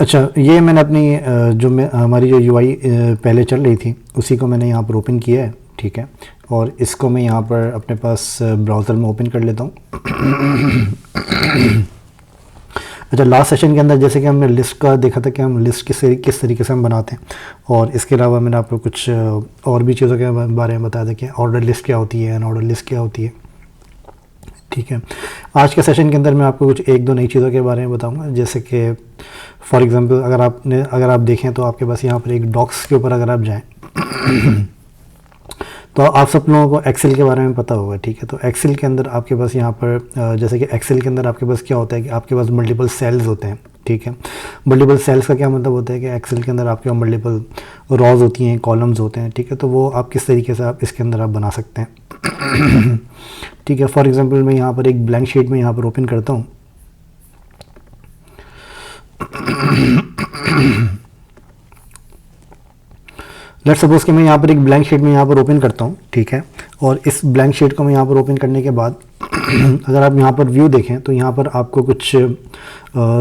अच्छा, ये मैंने अपनी हमारी जो यूआई पहले चल रही थी उसी को मैंने यहाँ पर ओपन किया है, ठीक है। और इसको मैं यहाँ पर अपने पास ब्राउज़र में ओपन कर लेता हूँ। अच्छा, लास्ट सेशन के अंदर जैसे कि हमने लिस्ट का देखा था कि हम लिस्ट किस तरीके से हम बनाते हैं, और इसके अलावा मैंने आपको कुछ और भी चीज़ों के बारे में बताया था कि ऑर्डर लिस्ट क्या होती है, अनऑर्डर लिस्ट क्या होती है, ठीक है। आज के सेशन के अंदर मैं आपको कुछ एक दो नई चीज़ों के बारे में बताऊंगा, जैसे कि फॉर एग्जांपल अगर आप देखें तो आपके पास यहाँ पर एक डॉक्स के ऊपर अगर आप जाएं तो आप सब लोगों को एक्सेल के बारे में पता होगा, ठीक है। तो एक्सेल के अंदर आपके पास यहाँ पर जैसे कि एक्सेल के अंदर आपके पास क्या होता है कि आपके पास मल्टीपल सेल्स होते हैं, ठीक है। मल्टीपल सेल्स का क्या मतलब होता है कि एक्सेल के अंदर आपके पास मल्टीपल रॉज होती हैं, कॉलम्स होते हैं, ठीक है। तो वो आप किस तरीके से आप इसके अंदर आप बना सकते हैं, ठीक है। फॉर एग्जांपल मैं यहाँ पर एक ब्लैंक शीट में यहाँ पर ओपन करता हूँ। लेट्स सपोज कि मैं यहाँ पर एक ब्लैंक शीट में यहाँ पर ओपन करता हूँ, ठीक है। और इस ब्लैंक शीट को मैं यहाँ पर ओपन करने के बाद अगर आप यहाँ पर व्यू देखें तो यहाँ पर आपको कुछ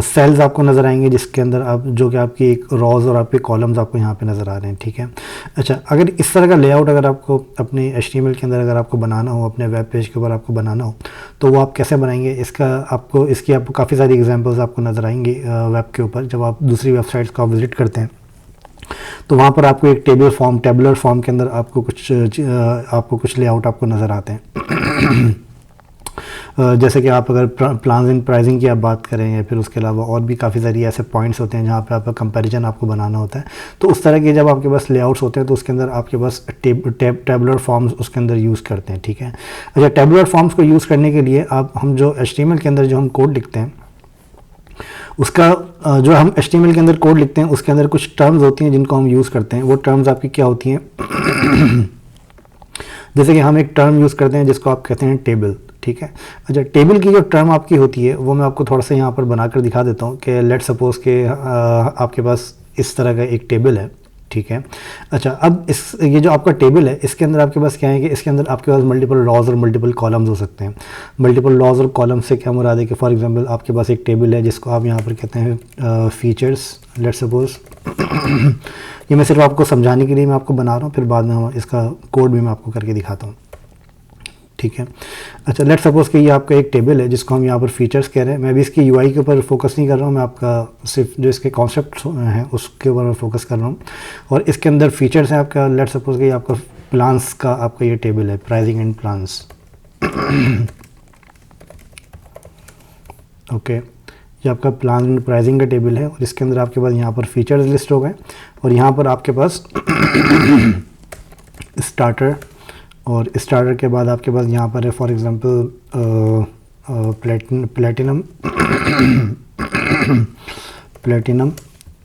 सेल्स आपको नज़र आएंगे, जिसके अंदर आप जो कि आपकी एक रॉज और आपके कॉलम्स आपको यहाँ पे नज़र आ रहे हैं, ठीक है। अच्छा, अगर इस तरह का लेआउट अगर आपको अपने HTML के अंदर अगर आपको बनाना हो, अपने वेब पेज के ऊपर आपको बनाना हो, तो वो आप कैसे बनाएंगे, इसकी आपको काफ़ी सारी एग्जांपल्स आपको नज़र आएंगी वेब के ऊपर। जब आप दूसरी वेबसाइट्स को आप विज़िट करते हैं तो वहाँ पर आपको एक टेबुलर फॉर्म के अंदर आपको कुछ लेआउट आपको नज़र आते हैं। जैसे कि आप अगर प्लान्स एंड प्राइसिंग की आप बात करें, या फिर उसके अलावा और भी काफ़ी सारी ऐसे पॉइंट्स होते हैं जहाँ पे आपका कंपैरिजन आपको बनाना होता है। तो उस तरह के जब आपके पास लेआउट्स होते हैं तो उसके अंदर आपके पास टेबुलर फॉर्म्स उसके अंदर यूज़ करते हैं, ठीक है। अच्छा, टेबुलर फॉर्म्स को यूज़ करने के लिए हम जो HTML के अंदर जो हम कोड लिखते हैं उसका जो हम HTML के अंदर कोड लिखते हैं उसके अंदर कुछ टर्म्स होती हैं जिनको हम यूज़ करते हैं। वो टर्म्स आपकी क्या होती हैं? जैसे कि हम एक टर्म यूज़ करते हैं जिसको आप कहते हैं टेबल, ठीक है। अच्छा, टेबल की जो टर्म आपकी होती है वो मैं आपको थोड़ा सा यहाँ पर बनाकर दिखा देता हूँ कि लेट्स सपोज के आपके पास इस तरह का एक टेबल है, ठीक है। अच्छा, अब ये जो आपका टेबल है इसके अंदर आपके पास क्या है कि इसके अंदर आपके पास मल्टीपल रॉज और मल्टीपल कॉलम्स हो सकते हैं। मल्टीपल रॉज और कॉलम्स से क्या मुराद है कि फॉर एग्जांपल आपके पास एक टेबल है जिसको आप यहाँ पर कहते हैं फीचर्स, लेट्स सपोज। ये मैं सिर्फ आपको समझाने के लिए मैं आपको बना रहा हूँ, फिर बाद में हम इसका कोड भी मैं आपको करके दिखाता हूँ, ठीक है। अच्छा, लेट्स सपोज कि ये आपका एक टेबल है जिसको हम यहाँ पर फीचर्स कह रहे हैं। मैं भी इसकी यूआई के ऊपर फोकस नहीं कर रहा हूँ, मैं आपका सिर्फ जो इसके कॉन्सेप्ट हैं उसके ऊपर मैं फोकस कर रहा हूँ। और इसके अंदर फीचर्स हैं आपका, लेट्स सपोज कि आपका प्लान्स का आपका ये टेबल है, प्राइसिंग एंड प्लान्स। ओके, ये आपका प्लान एंड प्राइसिंग का टेबल है और इसके अंदर आपके पास यहाँ पर फीचर्स लिस्ट हो गए और यहाँ पर आपके पास स्टार्टर, और स्टार्टर के बाद आपके पास यहाँ पर है फॉर एग्जांपल प्लेटिनम,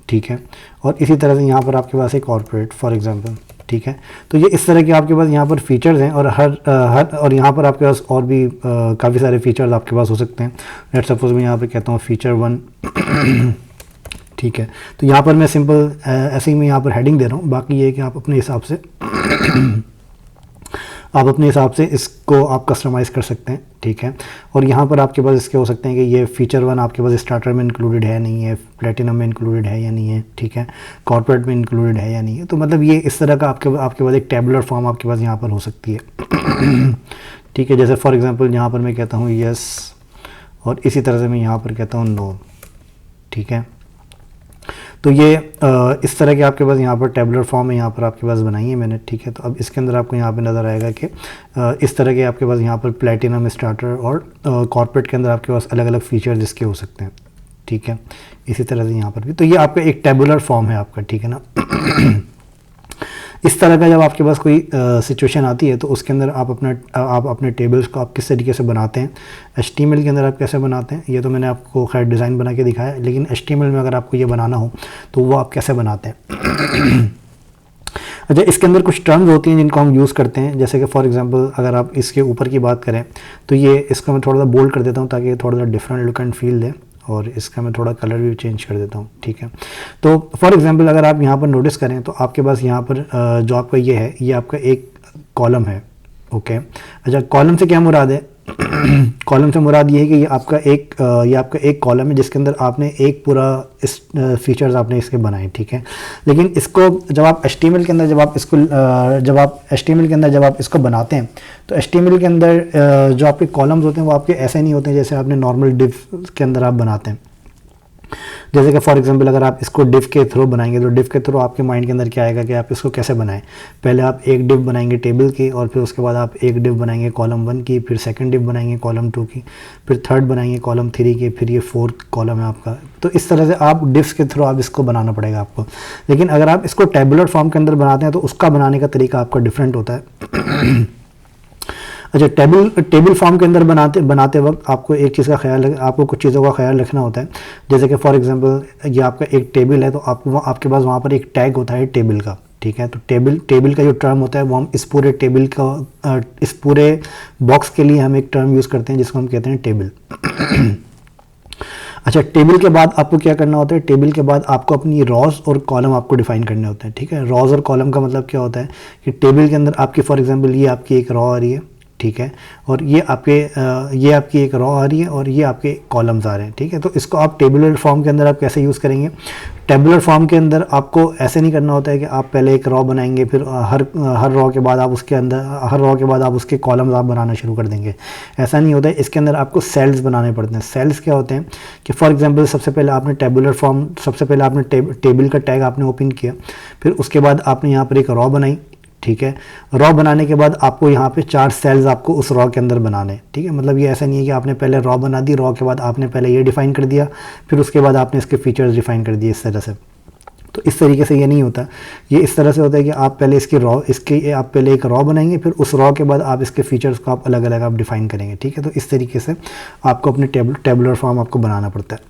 ठीक है। और इसी तरह से यहाँ पर आपके पास है कॉर्पोरेट फॉर एग्जांपल, ठीक है। तो ये इस तरह के आपके पास यहाँ पर फीचर्स हैं और और यहाँ पर आपके पास और भी काफ़ी सारे फीचर्स आपके पास हो सकते हैं। लेट्स सपोज मैं यहाँ पर कहता हूँ फीचर 1, ठीक है। तो यहाँ पर मैं सिंपल ऐसे ही मैं यहाँ पर हेडिंग दे रहा हूँ, बाकी ये है कि आप अपने हिसाब से इसको आप कस्टमाइज़ कर सकते हैं, ठीक है। और यहाँ पर आपके पास इसके हो सकते हैं कि ये फीचर 1 आपके पास स्टार्टर में इंक्लूडेड है नहीं है, प्लेटिनम में इंक्लूडेड है या नहीं है, ठीक है, कॉर्पोरेट में इंक्लूडेड है या नहीं है। तो मतलब ये इस तरह का आपके पास एक टेबुलर फॉर्म आपके पास यहाँ पर हो सकती है, ठीक है। जैसे फॉर एग्जांपल यहाँ पर मैं कहता हूँ यस और इसी तरह से मैं यहाँ पर कहता हूँ नो, ठीक है। तो ये इस तरह के आपके पास यहाँ पर टेबुलर फॉर्म है यहाँ पर आपके पास बनाई है मैंने, ठीक है। तो अब इसके अंदर आपको यहाँ पे नज़र आएगा कि इस तरह के आपके पास यहाँ पर प्लेटिनम, स्टार्टर और कॉर्पोरेट के अंदर आपके पास अलग अलग फीचर्स इसके हो सकते हैं, ठीक है। इसी तरह से यहाँ पर भी, तो ये आपका एक टेबुलर फॉर्म है आपका, ठीक है ना। इस तरह का जब आपके पास कोई सिचुएशन आती है तो उसके अंदर आप अपने टेबल्स को आप किस तरीके से बनाते हैं, HTML के अंदर आप कैसे बनाते हैं, ये तो मैंने आपको खैर डिज़ाइन बना के दिखाया, लेकिन HTML में अगर आपको ये बनाना हो तो वो आप कैसे बनाते हैं। अच्छा, इसके अंदर कुछ टर्म्स होती हैं जिनको हम यूज़ करते हैं, जैसे कि फॉर एग्जांपल अगर आप इसके ऊपर की बात करें तो ये इसको मैं थोड़ा सा बोल्ड कर देता हूँ ताकि ये थोड़ा सा डिफरेंट लुक एंड फील दे, और इसका मैं थोड़ा कलर भी चेंज कर देता हूँ, ठीक है। तो फॉर एग्जांपल अगर आप यहाँ पर नोटिस करें तो आपके पास यहाँ पर जो आपका ये है, ये आपका एक कॉलम है, ओके। अच्छा, कॉलम से क्या मुराद है कॉलम से मुराद ये है कि ये आपका एक कॉलम है जिसके अंदर आपने एक पूरा इस फीचर्स आपने इसके बनाए, ठीक है। लेकिन इसको जब आप HTML के अंदर जब आप इसको बनाते हैं तो HTML के अंदर जो आपके कॉलम्स होते हैं वो आपके ऐसे नहीं होते हैं जैसे आपने नॉर्मल डिव के अंदर आप बनाते हैं। जैसे कि फॉर एग्जांपल अगर आप इसको डिव के थ्रू बनाएंगे तो डिव के थ्रू आपके माइंड के अंदर क्या आएगा कि आप इसको कैसे बनाएं। पहले आप एक डिव बनाएंगे टेबल की, और फिर उसके बाद आप एक डिव बनाएंगे कॉलम 1 की, फिर सेकंड डिव बनाएंगे कॉलम 2 की, फिर थर्ड बनाएंगे कॉलम 3 की, फिर ये फोर्थ कॉलम है आपका। तो इस तरह से आप डिव्स के थ्रू आप इसको बनाना पड़ेगा आपको। लेकिन अगर आप इसको टेबुलर फॉर्म के अंदर बनाते हैं तो उसका बनाने का तरीका आपका डिफरेंट होता है। अच्छा, टेबल फॉर्म के अंदर बनाते वक्त आपको एक चीज़ का आपको कुछ चीज़ों का ख्याल रखना होता है। जैसे कि फॉर एग्जांपल ये आपका एक टेबल है तो आपके पास वहाँ पर एक टैग होता है टेबल का, ठीक है। तो टेबल का जो टर्म होता है वो हम इस पूरे बॉक्स के लिए हम एक टर्म यूज़ करते हैं जिसको हम कहते हैं टेबल। अच्छा, टेबल के बाद आपको क्या करना होता है, टेबल के बाद आपको अपनी रॉज और कॉलम आपको डिफाइन करने होते हैं, ठीक है। रॉज और कॉलम का मतलब क्या होता है कि टेबल के अंदर आपकी फॉर एग्जांपल ये आपकी एक रॉ आ रही है, ठीक है, और ये आपकी एक रॉ आ रही है और ये आपके कॉलम्स आ रहे हैं, ठीक है। तो इसको आप टेबुलर फॉर्म के अंदर आप कैसे यूज़ करेंगे। टेबुलर फॉर्म के अंदर आपको ऐसे नहीं करना होता है कि आप पहले एक रॉ बनाएंगे, फिर हर रॉ के बाद आप उसके कॉलम्स आप बनाना शुरू कर देंगे। ऐसा नहीं होता है। इसके अंदर आपको सेल्स बनाने पड़ते हैं। सेल्स क्या होते हैं कि फॉर एग्जांपल सबसे पहले आपने टेबल का टैग आपने ओपन किया, फिर उसके बाद आपने यहाँ पर एक रॉ बनाई, ठीक है। रॉ बनाने के बाद आपको यहाँ पे 4 सेल्स आपको उस रॉ के अंदर बनाने, ठीक है। मतलब ये ऐसा नहीं है कि आपने पहले रॉ बना दी, रॉ के बाद आपने पहले ये डिफाइन कर दिया, फिर उसके बाद आपने इसके फीचर्स डिफाइन कर दिए, इस तरह से। तो इस तरीके से ये नहीं होता। ये इस तरह से होता है कि आप पहले आप पहले एक रॉ बनाएंगे, फिर उस रॉ के बाद आप इसके फीचर्स को आप अलग अलग आप डिफाइन करेंगे, ठीक है। तो इस तरीके से आपको अपने टेबुलर फॉर्म आपको बनाना पड़ता है।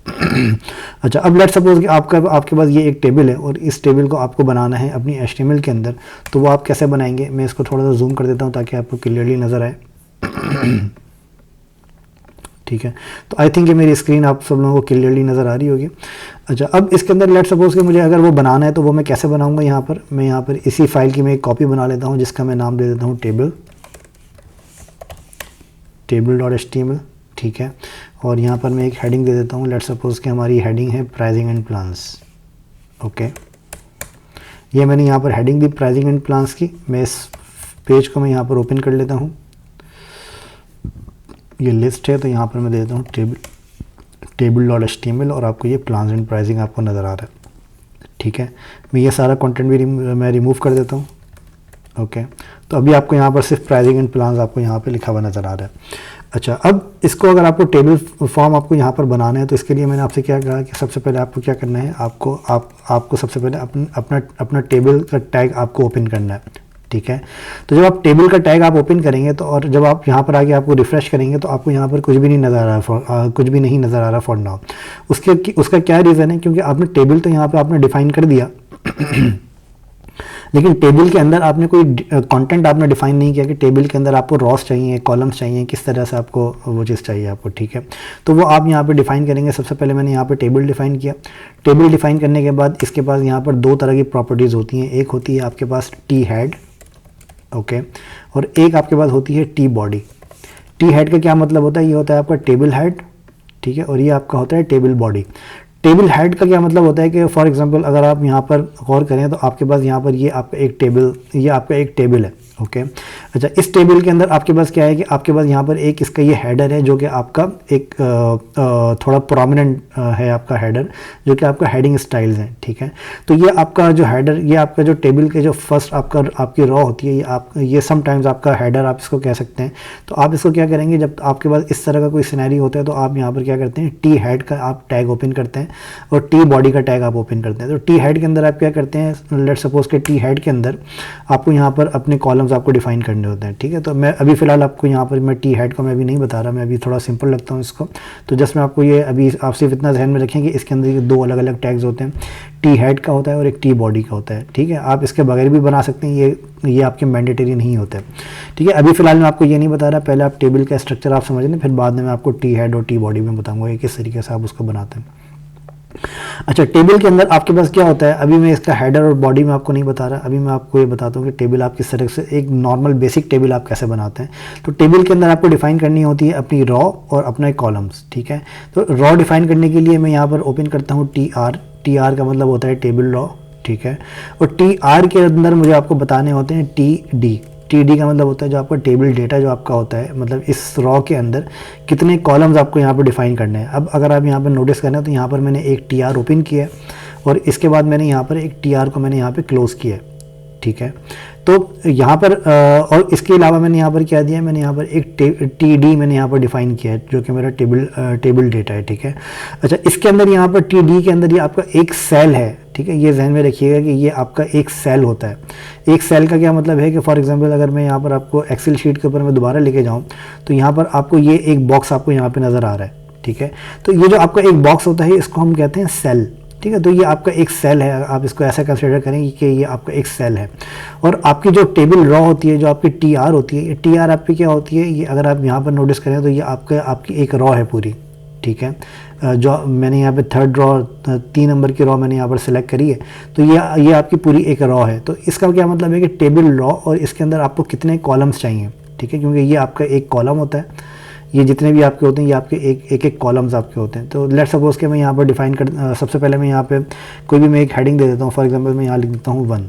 अच्छा, अब लेट्स सपोज कि आपके पास ये एक टेबल है और इस टेबल को आपको बनाना है अपनी HTML के अंदर। तो वो आप कैसे बनाएंगे, मैं इसको थोड़ा सा जूम कर देता हूँ ताकि आपको क्लियरली नज़र आए। ठीक है, तो आई थिंक ये मेरी स्क्रीन आप सब लोगों को क्लियरली नज़र आ रही होगी। अच्छा, अब इसके अंदर लेट सपोज कि मुझे अगर वो बनाना है तो वो मैं कैसे बनाऊंगा। मैं यहाँ पर इसी फाइल की मैं एक कॉपी बना लेता हूँ जिसका मैं नाम दे देता हूँ table.html, ठीक है। और यहाँ पर मैं एक हेडिंग दे देता हूँ। लेट सपोज कि हमारी हेडिंग है प्राइसिंग एंड प्लान्स, ओके। ये मैंने यहाँ पर heading the pricing and plans की। मैं इस पेज को मैं यहाँ पर ओपन कर लेता हूँ। ये लिस्ट है तो यहाँ पर मैं दे देता हूँ table.html और आपको ये प्लान्स एंड प्राइसिंग आपको नज़र आ रहा है, ठीक है। मैं ये सारा कंटेंट भी मैं रिमूव कर देता हूँ, ओके। तो अभी आपको यहाँ पर सिर्फ प्राइसिंग एंड प्लान्स आपको यहाँ पे लिखा हुआ नज़र आ रहा है। अच्छा, अब इसको अगर आपको टेबल फॉर्म आपको यहाँ पर बनाना है तो इसके लिए मैंने आपसे क्या कहा कि सबसे पहले आपको क्या करना है, आपको सबसे पहले अपना टेबल का टैग आपको ओपन करना है, ठीक है। तो जब आप टेबल का टैग आप ओपन करेंगे तो और जब आप यहाँ पर आके आपको रिफ्रेश करेंगे तो आपको यहाँ पर कुछ भी नहीं नज़र आ रहा फॉर नाउ। उसका क्या रीज़न है, क्योंकि आपने टेबल तो यहाँ पे आपने डिफाइन कर दिया लेकिन टेबल के अंदर आपने कोई कंटेंट आपने डिफाइन नहीं किया कि टेबल के अंदर आपको रॉस चाहिए, कॉलम्स चाहिए, किस तरह से आपको वो चीज़ चाहिए आपको, ठीक है। तो वो आप यहाँ पे डिफाइन करेंगे। सबसे पहले मैंने यहाँ पे टेबल डिफाइन किया। टेबल डिफाइन करने के बाद इसके पास यहाँ पर 2 तरह की प्रॉपर्टीज़ होती हैं। एक होती है आपके पास टी हेड, ओके, और एक आपके पास होती है टी बॉडी। टी हेड का क्या मतलब होता है, ये होता है आपका टेबल हेड, ठीक है, और ये आपका होता है टेबल बॉडी। टेबल हेड का क्या मतलब होता है कि फॉर एग्जांपल अगर आप यहाँ पर गौर करें तो आपके पास यहाँ पर ये आपका एक टेबल है, ओके। अच्छा, इस टेबल के अंदर आपके पास क्या है कि आपके पास यहाँ पर एक इसका ये हेडर है जो कि आपका एक थोड़ा प्रोमिनेंट है आपका हेडर, जो कि आपका हेडिंग स्टाइल्स हैं, ठीक है। तो ये आपका जो हेडर, ये आपका जो टेबल के जो फर्स्ट आपकी रॉ होती है, ये समटाइम्स आपका हेडर आप इसको कह सकते हैं। तो आप इसको क्या करेंगे, जब आपके पास इस तरह का कोई सिनेरियो होता है तो आप यहाँ पर क्या करते हैं, टी हेड का आप टैग ओपन करते हैं और टी बॉडी का टैग आप ओपन करते हैं। तो टी हेड के अंदर आप क्या करते हैं, लेट्स सपोज के टी हेड के अंदर आपको यहाँ पर अपने कॉलम्स आपको डिफाइन करने होते हैं, ठीक है। तो मैं अभी फ़िलहाल आपको यहाँ पर मैं टी हेड को मैं अभी नहीं बता रहा, मैं अभी थोड़ा सिंपल रखता हूँ इसको। तो जस्ट मैं आपको ये अभी आप सिर्फ इतना ध्यान में रखें कि इसके अंदर ये 2 अलग अलग टैग्स होते हैं, टी हेड का होता है और एक टी बॉडी का होता है, ठीक है। आप इसके बगैर भी बना सकते हैं, ये आपके मैंडेटरी नहीं होते, ठीक है। अभी फ़िलहाल मैं आपको ये नहीं बता रहा, पहले आप टेबल का स्ट्रक्चर आप समझ लें, फिर बाद में मैं आपको टी हेड और टी बॉडी में बताऊँगा कि किस तरीके से आप उसको बनाते हैं। अच्छा, टेबल के अंदर आपके पास क्या होता है, अभी मैं इसका हेडर और बॉडी में आपको नहीं बता रहा, अभी मैं आपको ये बताता हूँ कि टेबल आप किस तरह से एक नॉर्मल बेसिक टेबल आप कैसे बनाते हैं। तो टेबल के अंदर आपको डिफाइन करनी होती है अपनी रॉ और अपना कॉलम्स, ठीक है। तो रॉ डिफाइन करने के लिए मैं यहाँ पर ओपन करता हूँ टी आर का मतलब होता है टेबल रॉ, ठीक है। और टी आर के अंदर मुझे आपको बताने होते हैं टी डी का मतलब होता है जो आपका टेबल डेटा जो आपका होता है, मतलब इस रॉ के अंदर कितने कॉलम्स आपको यहाँ पर डिफाइन करने हैं। अब अगर आप यहाँ पर नोटिस करें तो यहाँ पर मैंने एक टी आर ओपन किया है और इसके बाद मैंने यहाँ पर एक टी आर को मैंने यहाँ पर क्लोज़ किया है, ठीक है। तो यहाँ पर और इसके अलावा मैंने यहाँ पर क्या दिया है, मैंने यहाँ पर एक टी डी मैंने यहाँ पर डिफाइन किया है जो कि मेरा टेबल डेटा है, ठीक है। अच्छा, इसके अंदर यहाँ पर टी डी के अंदर ये आपका एक सेल है, ठीक है। ये ध्यान में रखिएगा कि ये आपका एक सेल होता है। एक सेल का क्या मतलब है कि फॉर एग्जांपल अगर मैं यहाँ पर आपको एक्सेल शीट के ऊपर मैं दोबारा लेके जाऊँ तो यहाँ पर आपको ये एक बॉक्स आपको यहाँ पर नज़र आ रहा है, ठीक है। तो ये जो आपका एक बॉक्स होता है इसको हम कहते हैं सेल, ठीक है। तो ये आपका एक सेल है, आप इसको ऐसा कंसिडर करेंगे कि ये आपका एक सेल है। और आपकी जो टेबल रॉ होती है, जो आपकी टी आर होती है, ये टी आर आपकी क्या होती है, ये अगर आप यहाँ पर नोटिस करें तो ये आपकी एक रॉ है पूरी, ठीक है। जो मैंने यहाँ पे थर्ड रॉ 3 नंबर की रॉ मैंने यहाँ पर सिलेक्ट करी है, तो ये आपकी पूरी एक रॉ है। तो इसका क्या मतलब है कि टेबल रॉ और इसके अंदर आपको कितने कॉलम्स चाहिए, ठीक है, क्योंकि ये आपका एक कॉलम होता है। ये जितने भी आपके होते हैं ये आपके एक कॉलम्स आपके होते हैं। तो लेट्स सपोज कि मैं यहाँ पर डिफाइन कर सबसे पहले मैं यहाँ पे कोई भी मैं एक हेडिंग दे देता हूँ, फॉर एग्जांपल मैं यहाँ लिख देता हूँ 1,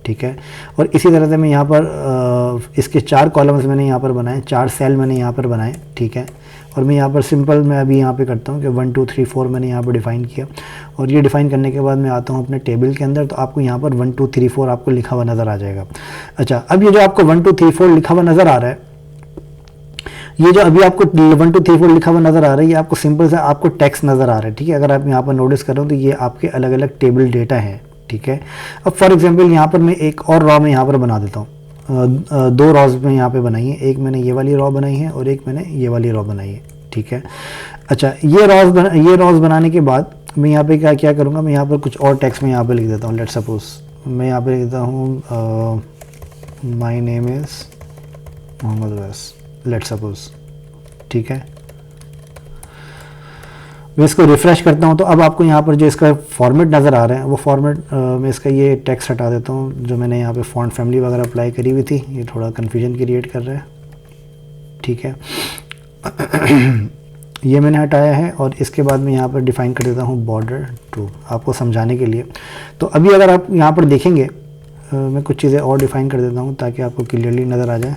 ठीक है। और इसी तरह से मैं यहाँ पर इसके 4 कॉलम्स मैंने यहाँ पर बनाए, 4 सेल मैंने यहाँ पर बनाए, ठीक है। और मैं यहाँ पर सिंपल मैं अभी यहाँ पे करता हूँ कि 1 2 3 4 मैंने यहाँ पर डिफ़ाइन किया। और ये डिफ़ाइन करने के बाद मैं आता हूँ अपने टेबल के अंदर, तो आपको यहाँ पर 1 2 3 4 आपको लिखा हुआ नज़र आ जाएगा। अच्छा, अब ये जो आपको 1 2 3 4 लिखा हुआ नज़र आ रहा है, ये जो अभी आपको 1 2 3 4 लिखा हुआ नज़र आ रहा है, ये आपको सिंपल सा आपको टेक्स्ट नज़र आ रहा है, ठीक है। अगर आप यहाँ पर नोटिस करो तो ये आपके अलग अलग टेबल डेटा हैं, ठीक है। अब फॉर एग्जांपल यहाँ पर मैं एक और रॉ में यहाँ पर बना देता हूँ, 2 रॉज में यहाँ पे बनाई है, एक मैंने ये वाली रॉ बनाई है और एक मैंने ये वाली रॉ बनाई है, ठीक है। अच्छा, ये रॉज बनाने के बाद मैं यहाँ पे क्या करूँगा, मैं यहाँ पर कुछ और टेक्स्ट में यहाँ पर लिख देता हूँ। लेट्स सपोज मैं यहाँ पर लिख देता हूँ माई नेम इज़ मोहम्मद वैस, लेट्स सपोज, ठीक है। मैं इसको रिफ़्रेश करता हूँ तो अब आपको यहाँ पर जो इसका फॉर्मेट नज़र आ रहा है वो फॉर्मेट मैं इसका ये टेक्स्ट हटा देता हूँ जो मैंने यहाँ पे फॉन्ट फैमिली वगैरह अप्लाई करी हुई थी, ये थोड़ा कन्फ्यूजन क्रिएट कर रहा है, ठीक है। ये मैंने हटाया है और इसके बाद मैं यहाँ पर डिफ़ाइन कर देता हूँ बॉर्डर 2 आपको समझाने के लिए। तो अभी अगर आप यहाँ पर देखेंगे मैं कुछ चीज़ें और डिफ़ाइन कर देता हूँ ताकि आपको क्लियरली नज़र आ जाए।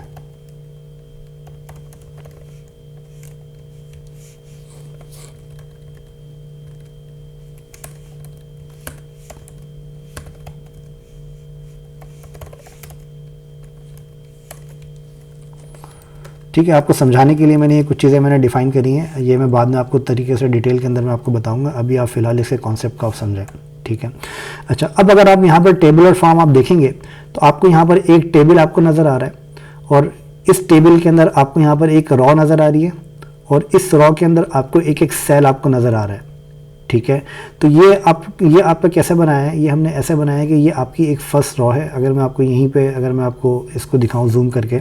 ठीक है, आपको समझाने के लिए मैंने ये कुछ चीज़ें मैंने डिफ़ाइन करी हैं, ये मैं बाद में आपको तरीके से डिटेल के अंदर मैं आपको बताऊंगा, अभी आप फ़िलहाल इसके कॉन्सेप्ट को आप समझें, ठीक है। अच्छा, अब अगर आप यहाँ पर टेबल और फॉर्म आप देखेंगे तो आपको यहाँ पर एक टेबल आपको नज़र आ रहा है और इस टेबल के अंदर आपको यहाँ पर एक रॉ नज़र आ रही है और इस रॉ के अंदर आपको एक एक सेल आपको नज़र आ रहा है, ठीक है। तो ये आपका कैसे बनाया है, ये हमने ऐसे बनाया है कि ये आपकी एक फर्स्ट रॉ है। अगर मैं आपको यहीं पे अगर मैं आपको इसको दिखाऊं जूम करके,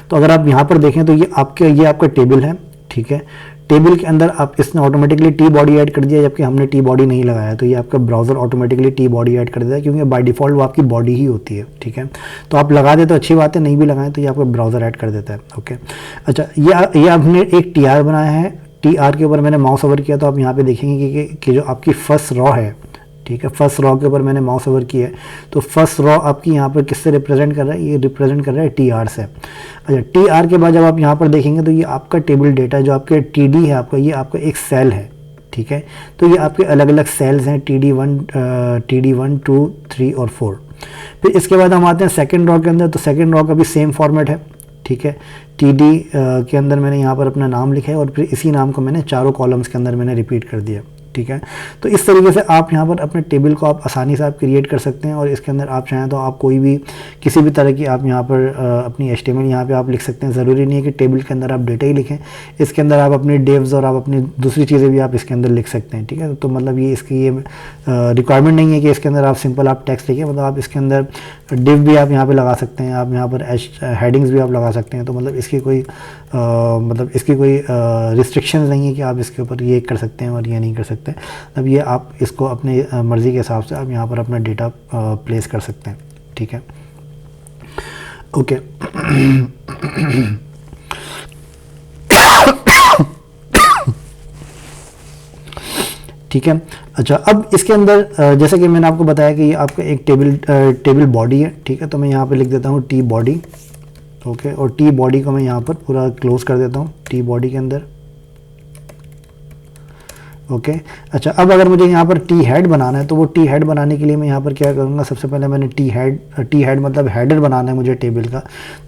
तो अगर आप यहाँ पर देखें तो ये आपका टेबल है, ठीक है। टेबल के अंदर आप इसने ऑटोमेटिकली टी बॉडी ऐड कर दिया, जबकि हमने टी बॉडी नहीं लगाया, तो ये आपका browser automatically T body add कर देता है क्योंकि बाय डिफ़ॉल्ट वो आपकी बॉडी ही होती है, ठीक है। तो आप लगा दे तो अच्छी बात है, नहीं भी लगाएं तो ये आपका ब्राउज़र ऐड कर देता है, ओके। अच्छा, ये आपने एक टी आर बनाया है, टी आर के ऊपर मैंने माउस ओवर किया तो आप यहाँ पे देखेंगे कि जो आपकी फर्स्ट रॉ है, ठीक है, फर्स्ट रॉ के ऊपर मैंने माउस ओवर किया है तो फर्स्ट रॉ आपकी यहाँ पर किससे रिप्रेजेंट कर रहा है, ये रिप्रेजेंट कर रहा है टी आर से। अच्छा, टी आर के बाद जब आप यहाँ पर देखेंगे तो ये आपका टेबल डेटा जो आपके टी डी है आपका, ये आपका एक सेल है, ठीक है। तो ये आपके अलग अलग सेल्स हैं, टी डी 1 2 3 और 4। फिर इसके बाद हम आते हैं सेकेंड रॉ के अंदर, तो सेकेंड रॉ का भी सेम फॉर्मेट है, ठीक है। टी डी के अंदर मैंने यहाँ पर अपना नाम लिखा है और फिर इसी नाम को मैंने चारों कॉलम्स के अंदर मैंने रिपीट कर दिया, ठीक है। तो इस तरीके से आप यहाँ पर अपने टेबल को आप आसानी से आप क्रिएट कर सकते हैं और इसके अंदर आप चाहें तो आप कोई भी किसी भी तरह की आप यहाँ पर अपनी HTML यहाँ पे आप लिख सकते हैं। ज़रूरी नहीं है कि टेबल के अंदर आप डेटा ही लिखें, इसके अंदर आप अपनी डेव्स और आप अपनी दूसरी चीज़ें भी आप इसके अंदर लिख सकते हैं, ठीक है। तो मतलब ये इसकी ये रिक्वायरमेंट नहीं है कि इसके अंदर आप सिंपल आप टेक्स्ट लिखें, मतलब आप इसके अंदर डिव भी आप यहाँ पर लगा सकते हैं, आप यहाँ पर हेडिंग्स भी आप लगा सकते हैं। तो मतलब इसकी कोई मतलब इसकी कोई रिस्ट्रिक्शंस नहीं है कि आप इसके ऊपर ये कर सकते हैं और ये नहीं कर सकते। अब ये आप इसको अपनी मर्ज़ी के हिसाब से आप यहाँ पर अपना डेटा प्लेस कर सकते हैं, ठीक है। ओके ठीक है। अच्छा, अब इसके अंदर जैसे कि मैंने आपको बताया कि ये आपका एक टेबल बॉडी है, ठीक है। तो मैं यहाँ पे लिख देता हूँ टी बॉडी, ओके। और टी बॉडी को मैं यहाँ पर पूरा क्लोज कर देता हूँ टी बॉडी के अंदर, ओके। अच्छा, अब अगर मुझे यहाँ पर टी हेड बनाना है तो वो टी हेड बनाने के लिए मैं यहाँ पर क्या करूँगा, सबसे पहले मैंने टी हेड मतलब हेडर बनाना है मुझे टेबल का।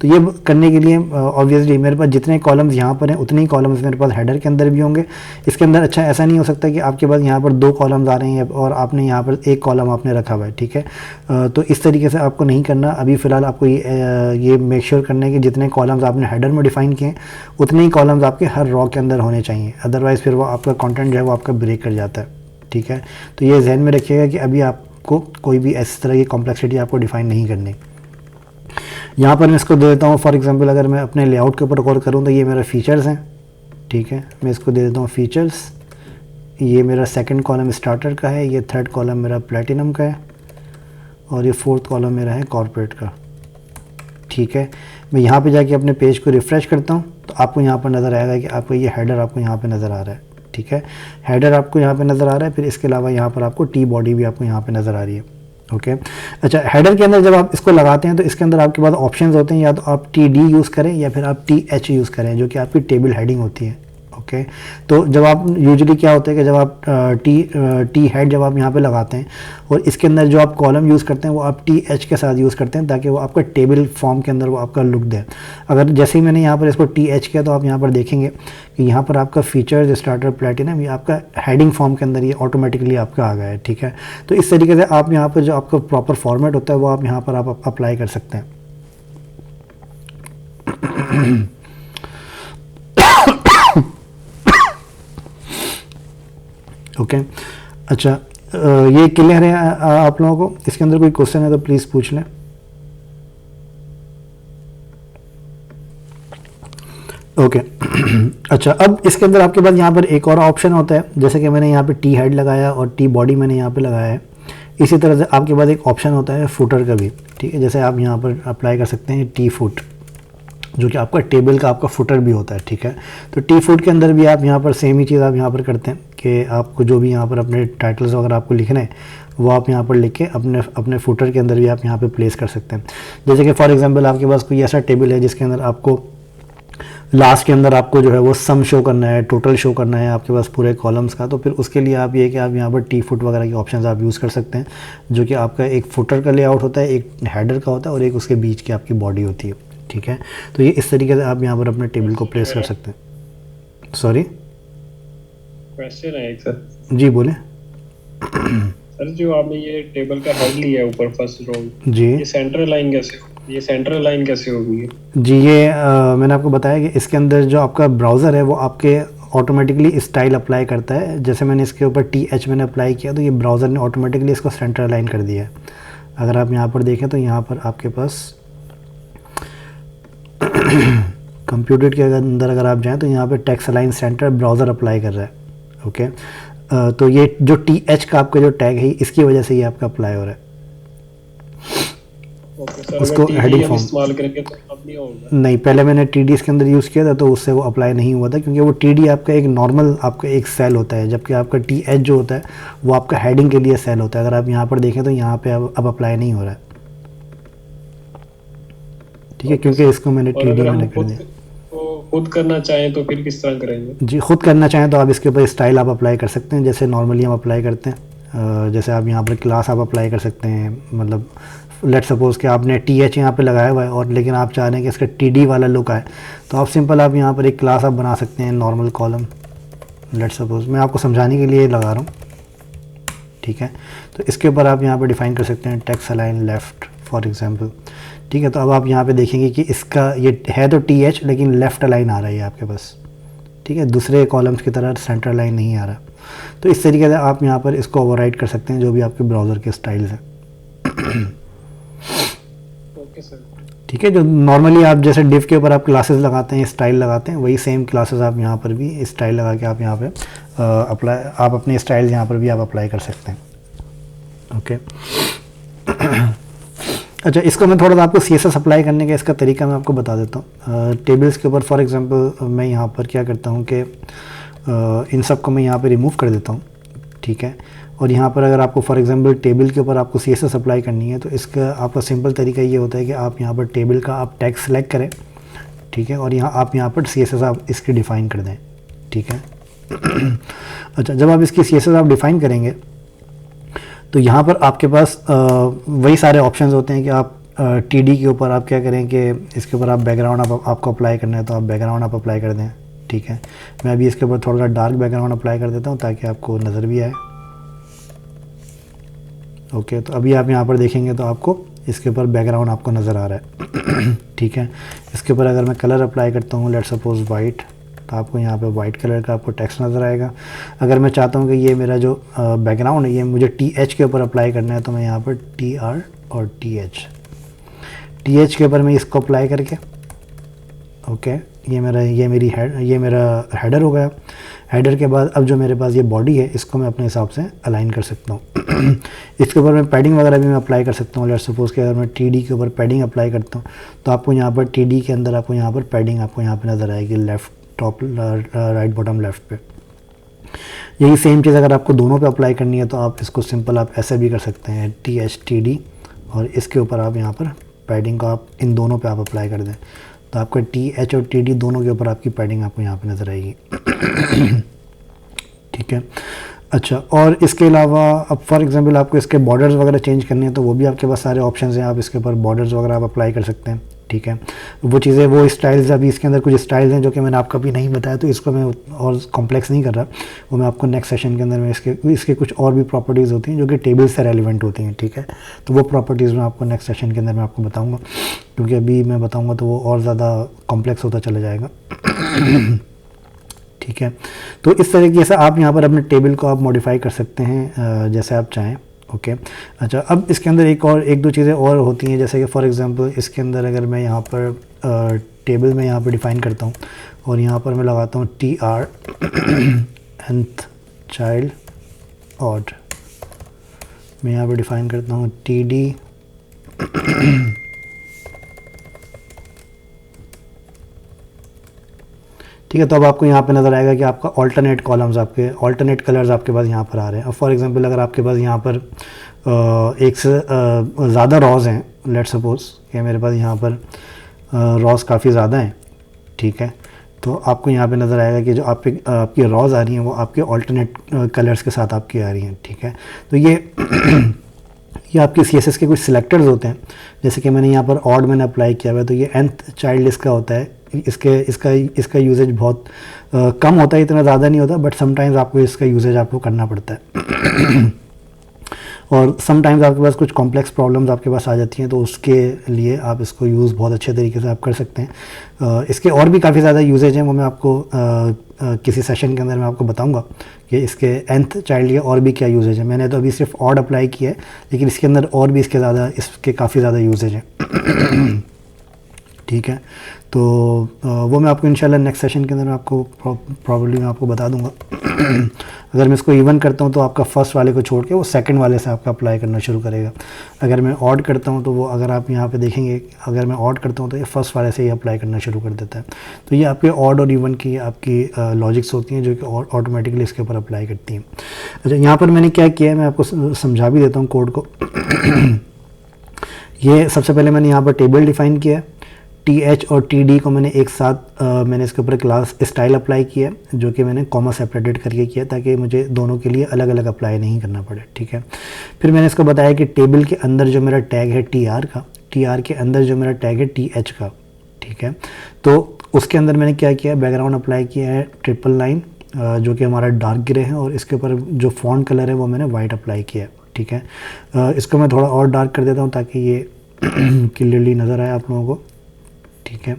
तो ये करने के लिए ऑब्वियसली मेरे पास जितने कॉलम्स यहाँ पर हैं उतने ही कॉलम्स मेरे पास हेडर के अंदर भी होंगे। इसके अंदर अच्छा ऐसा नहीं हो सकता कि आपके पास यहाँ पर 2 कॉलम्स आ रहे हैं और आपने यहाँ पर 1 कॉलम आपने रखा हुआ है, ठीक है। तो इस तरीके से आपको नहीं करना। अभी फ़िलहाल आपको ये मेक श्योर करना है कि जितने कॉलम्स आपने हेडर में डिफ़ाइन किए उतने ही कॉलम्स आपके हर रॉ के अंदर होने चाहिए, अदरवाइज़ फिर वो आपका कंटेंट जो है वो आपका ब्रेक कर जाता है, ठीक है। तो ये जहन में रखिएगा कि अभी आपको कोई भी इस तरह की कॉम्प्लेक्सिटी आपको डिफाइन नहीं करनी। यहाँ पर मैं इसको दे देता हूँ, फॉर एग्जांपल अगर मैं अपने लेआउट के ऊपर गौर करूँ तो ये मेरा फीचर्स हैं, ठीक है। मैं इसको दे देता हूँ फीचर्स। ये मेरा सेकंड कॉलम स्टार्टर का है, ये थर्ड कॉलम मेरा प्लेटिनम का है और ये फोर्थ कॉलम मेरा है कॉर्पोरेट का, ठीक है। मैं यहाँ पे जाके अपने पेज को रिफ़्रेश करता हूँ तो आपको यहाँ पर नज़र आएगा कि आपको ये हेडर आपको यहाँ पे नज़र आ रहा है, ठीक है। हेडर आपको यहाँ पे नज़र आ रहा है। फिर इसके अलावा यहाँ पर आपको टी बॉडी भी आपको यहाँ पे नज़र आ रही है, ओके। अच्छा, हेडर के अंदर जब आप इसको लगाते हैं तो इसके अंदर आपके पास ऑप्शंस होते हैं, या तो आप TD यूज़ करें या फिर आप TH यूज़ करें, जो कि आपकी टेबल हेडिंग होती है, ओके। तो जब आप यूजुअली क्या होता है कि जब आप टी हेड जब आप यहाँ पे लगाते हैं और इसके अंदर जो आप कॉलम यूज़ करते हैं वो आप TH के साथ यूज़ करते हैं ताकि वो आपका टेबल फॉर्म के अंदर वो आपका लुक दे। अगर जैसे ही मैंने यहाँ पर इसको TH किया तो आप यहाँ पर देखेंगे कि यहाँ पर आपका फीचर्स स्टार्टर प्लेटिनम ये आपका हेडिंग फॉर्म के अंदर ये ऑटोमेटिकली आपका आ गया है, ठीक है। तो इस तरीके से आप यहाँ पर जो आपका प्रॉपर फॉर्मेट होता है वो आप यहाँ पर आप अप्लाई कर सकते हैं। ओके अच्छा, ये क्लियर है आप लोगों को? इसके अंदर कोई क्वेश्चन है तो प्लीज़ पूछ लें। ओके अच्छा, अब इसके अंदर आपके पास यहाँ पर एक और ऑप्शन होता है, जैसे कि मैंने यहाँ पे टी हेड लगाया और टी बॉडी मैंने यहाँ पे लगाया है। इसी तरह से आपके पास एक ऑप्शन होता है फुटर का भी, ठीक है। जैसे आप यहाँ पर अप्लाई कर सकते हैं टी फुट, जो कि आपका टेबल का आपका फुटर भी होता है, ठीक है। तो टी फुट के अंदर भी आप यहाँ पर सेम ही चीज़ आप यहाँ पर करते हैं कि आपको जो भी यहाँ पर अपने टाइटल्स वगैरह आपको लिखने हैं वो आप यहाँ पर लिख के अपने फुटर के अंदर भी आप यहाँ पे प्लेस कर सकते हैं। जैसे कि फॉर एग्जांपल आपके पास कोई ऐसा टेबल है जिसके अंदर आपको लास्ट के अंदर आपको जो है वो सम शो करना है, टोटल शो करना है आपके पास पूरे कॉलम्स का, तो फिर उसके लिए आप ये कि आप यहाँ पर टी फुट वगैरह के ऑप्शंस आप यूज़ कर सकते हैं, जो कि आपका एक फुटर का लेआउट होता है, एक हेडर का होता है और एक उसके बीच की आपकी बॉडी होती है, ठीक है। तो ये इस तरीके से आप यहाँ पर अपने टेबल को प्लेस कर सकते हैं। सॉरी, क्वेश्चन है एक सर। जी बोले। सर जो आपने ये टेबल का हेड लिया ऊपर फर्स्ट रो, जी ये सेंट्रल लाइन कैसे, ये सेंट्रल लाइन कैसे होगी? जी, ये मैंने आपको बताया कि इसके अंदर जो आपका ब्राउज़र है वो आपके ऑटोमेटिकली स्टाइल अप्लाई करता है। जैसे मैंने इसके ऊपर TH मैंने अप्लाई किया तो ये ब्राउज़र ने ऑटोमेटिकली इसको सेंट्रल लाइन कर दिया है। अगर आप यहाँ पर देखें तो यहाँ पर आपके पास कंप्यूटर के अंदर अगर आप जाएं तो यहाँ पे text align centre browser apply कर रहा है, ओके। तो ये जो TH का आपका जो टैग है इसकी वजह से ये आपका अप्लाई हो रहा है। उसको हेडिंग फॉर्म इस्तेमाल करेंगे तो अब नहीं होगा? नहीं, पहले मैंने TD इसके अंदर यूज़ किया था तो उससे वो अप्लाई नहीं हुआ था, क्योंकि वो TD आपका एक नॉर्मल आपका एक सेल होता है, जबकि आपका TH जो होता है वो आपका हेडिंग के लिए सेल होता है। अगर आप यहाँ पर देखें तो यहाँ पे अब अप्लाई नहीं हो रहा है, ठीक है, क्योंकि इसको मैंने TD मैंने कर दिया। खुद करना चाहें तो फिर किस तरह करेंगे? जी, खुद करना चाहें तो आप इसके ऊपर स्टाइल आप अप्लाई कर सकते हैं, जैसे नॉर्मली हम अप्लाई करते हैं। जैसे आप यहाँ पर क्लास आप अप्लाई कर सकते हैं, मतलब लेट सपोज़ कि आपने TH यहाँ पे लगाया हुआ है और लेकिन आप चाह रहे हैं कि इसका TD वाला लुक आए, तो आप सिंपल आप यहाँ पर एक क्लास आप बना सकते हैं नॉर्मल कॉलम। लेट सपोज़ मैं आपको समझाने के लिए लगा रहा हूँ, ठीक है। तो इसके ऊपर आप यहाँ पर डिफ़ाइन कर सकते हैं text align left for example, ठीक है। तो अब आप यहाँ पे देखेंगे कि इसका ये है तो TH लेकिन लेफ़्ट अलाइन आ रहा है आपके पास, ठीक है, दूसरे कॉलम्स की तरह सेंटर लाइन नहीं आ रहा। तो इस तरीके से आप यहाँ पर इसको ओवरराइड कर सकते हैं जो भी आपके ब्राउज़र के स्टाइल्स हैं। ओके सर, ठीक है। जो नॉर्मली आप जैसे डिव के ऊपर आप क्लासेस लगाते हैं, स्टाइल लगाते हैं, वही सेम क्लासेस आप यहाँ पर भी स्टाइल लगा के आप यहाँ पे आप अपने स्टाइल यहाँ पर भी आप अप्लाई कर सकते हैं। ओके। अच्छा, इसको मैं थोड़ा सा आपको CSS अप्लाई करने का इसका तरीका मैं आपको बता देता हूँ। टेबल्स के ऊपर फॉर एग्जांपल मैं यहाँ पर क्या करता हूँ कि इन सब को मैं यहाँ पर रिमूव कर देता हूँ, ठीक है। और यहाँ पर अगर आपको फॉर एग्जांपल टेबल के ऊपर आपको CSS अप्लाई करनी है तो इसका आपका सिंपल तरीका ये होता है कि आप यहाँ पर टेबल का आप टैग सेलेक्ट करें, ठीक है, और आप यहाँ पर CSS आप इसकी डिफ़ाइन कर दें, ठीक है। अच्छा, जब आप इसकी CSS आप डिफ़ाइन करेंगे तो यहाँ पर आपके पास वही सारे ऑप्शंस होते हैं कि आप TD के ऊपर आप क्या करें कि इसके ऊपर आप बैकग्राउंड आपको अप्लाई करना है तो आप बैकग्राउंड आप अप्लाई कर दें, ठीक है। मैं अभी इसके ऊपर थोड़ा सा डार्क बैकग्राउंड अप्लाई कर देता हूँ ताकि आपको नज़र भी आए। ओके, तो अभी आप यहाँ पर देखेंगे तो आपको इसके ऊपर बैकग्राउंड आपको नज़र आ रहा है। ठीक है। इसके ऊपर अगर मैं कलर अप्लाई करता हूँ, लेट्स सपोज वाइट, तो आपको यहाँ पे वाइट कलर का आपको टेक्स्ट नज़र आएगा। अगर मैं चाहता हूँ कि ये मेरा जो बैकग्राउंड है ये मुझे TH के ऊपर अप्लाई करना है तो मैं यहाँ पर TR और TH के ऊपर मैं इसको अप्लाई करके, ओके, ये मेरा हेडर हो गया। हेडर के बाद अब जो मेरे पास ये बॉडी है इसको मैं अपने हिसाब से अलाइन कर सकता हूँ। इसके ऊपर मैं पैडिंग वगैरह भी मैं अप्लाई कर सकता हूँ। लेट्स सपोज कि अगर मैं TD के ऊपर पैडिंग अप्लाई करता हूँ तो आपको यहाँ पर TD के अंदर आपको यहाँ पर पैडिंग आपको यहाँ पर नज़र आएगी left top right bottom left पे। यही सेम चीज़ अगर आपको दोनों पे अप्लाई करनी है तो आप इसको सिंपल आप ऐसे भी कर सकते हैं, TH TD, और इसके ऊपर आप यहाँ पर पैडिंग को आप इन दोनों पे आप अप्लाई कर दें तो आपका TH और TD दोनों के ऊपर आपकी पैडिंग आपको यहाँ पे नज़र आएगी। ठीक है। अच्छा, और इसके अलावा अब फॉर एग्जांपल आपको इसके बॉर्डर्स वगैरह चेंज करने हैं तो वो भी आपके पास सारे ऑप्शंस हैं, आप इसके ऊपर बॉर्डर्स वगैरह आप अप्लाई कर सकते हैं। ठीक है। वो चीज़ें, वो स्टाइल्स, अभी इसके अंदर कुछ स्टाइल्स हैं जो कि मैंने आपको अभी नहीं बताया तो इसको मैं और कॉम्प्लेक्स नहीं कर रहा, वो मैं आपको नेक्स्ट सेशन के अंदर में इसके कुछ और भी प्रॉपर्टीज़ होती हैं जो कि टेबल से रेलिवेंट होती हैं। ठीक है। तो वो प्रॉपर्टीज़ मैं आपको नेक्स्ट सेशन के अंदर मैं आपको बताऊँगा, क्योंकि अभी मैं बताऊँगा तो वो और ज़्यादा कॉम्प्लेक्स होता चला जाएगा। ठीक है। तो इस तरीके से आप यहाँ पर अपने टेबल को आप मॉडिफाई कर सकते हैं जैसे आप चाहें। ओके। अच्छा, अब इसके अंदर एक दो चीज़ें और होती हैं, जैसे कि फॉर एग्जांपल इसके अंदर अगर मैं यहाँ पर टेबल में यहाँ पर डिफ़ाइन करता हूँ और यहाँ पर मैं लगाता हूँ TR nth चाइल्ड ऑड, मैं यहाँ पर डिफ़ाइन करता हूँ TD ठीक है। तो अब आपको यहाँ पे नज़र आएगा कि आपका ऑल्टरनेट कॉलम्स, आपके ऑल्टरनेट कलर्स आपके पास यहाँ पर आ रहे हैं। अब फॉर एग्जांपल अगर आपके पास यहाँ पर एक से ज़्यादा रॉज हैं, लेट सपोज कि मेरे पास यहाँ पर रॉज काफ़ी ज़्यादा हैं, ठीक है, तो आपको यहाँ पे नज़र आएगा कि जो आपकी रॉज आ रही हैं वो आपके ऑल्टरनेट कलर्स के साथ आपकी आ रही हैं। ठीक है। तो ये आपके CSS के कुछ सिलेक्टर्स होते हैं, जैसे कि मैंने यहाँ पर ऑड मैंने अप्लाई किया हुआ है तो ये nth चाइल्ड इसका होता है। इसका यूजेज बहुत कम होता है, इतना ज़्यादा नहीं होता, बट समटाइम्स आपको इसका यूजेज आपको करना पड़ता है। और समटाइम्स आपके पास कुछ कॉम्प्लेक्स प्रॉब्लम्स आपके पास आ जाती हैं तो उसके लिए आप इसको यूज़ बहुत अच्छे तरीके से आप कर सकते हैं। इसके और भी काफ़ी ज़्यादा यूजेज हैं, वो मैं आपको किसी सेशन के अंदर मैं आपको बताऊंगा कि इसके nth चाइल्ड के और भी क्या यूजेज है। मैंने तो अभी सिर्फ ऑड अप्लाई किया है, लेकिन इसके अंदर और भी इसके काफ़ी ज़्यादा यूजेज हैं। ठीक है। तो वो मैं आपको इंशाल्लाह नेक्स्ट सेशन के अंदर मैं आपको प्रॉब्लली मैं आपको बता दूंगा। अगर मैं इसको इवन करता हूँ तो आपका फर्स्ट वाले को छोड़ के वो सेकंड वाले से आपका अप्लाई करना शुरू करेगा। अगर मैं ऑड करता हूँ तो वो, अगर आप यहाँ पे देखेंगे, अगर मैं ऑड करता हूँ तो ये फर्स्ट वाले से ही अप्लाई करना शुरू कर देता है। तो ये आपके ऑड और इवन की आपकी लॉजिक्स होती हैं जो कि ऑटोमेटिकली इसके ऊपर अप्लाई करती हैं। अच्छा, यहाँ पर मैंने क्या किया है मैं आपको समझा भी देता हूँ कोड को। ये सबसे पहले मैंने यहाँ पर टेबल डिफ़ाइन किया है, TH और TD को मैंने एक साथ मैंने इसके ऊपर क्लास स्टाइल अप्लाई किया है जो कि मैंने कॉमा सेपरेटेड करके किया ताकि मुझे दोनों के लिए अलग अलग अप्लाई नहीं करना पड़े। ठीक है। फिर मैंने इसको बताया कि टेबल के अंदर जो मेरा टैग है TR का, TR के अंदर जो मेरा टैग है TH का, ठीक है, तो उसके अंदर मैंने क्या किया, बैकग्राउंड अप्लाई किया है ट्रिपल लाइन जो कि हमारा डार्क ग्रे है, और इसके ऊपर जो फॉन्ट कलर है वो मैंने वाइट अप्लाई किया है। ठीक है। इसको मैं थोड़ा और डार्क कर देता हूँ ताकि ये क्लियरली नज़र आए आप लोगों को। ठीक है।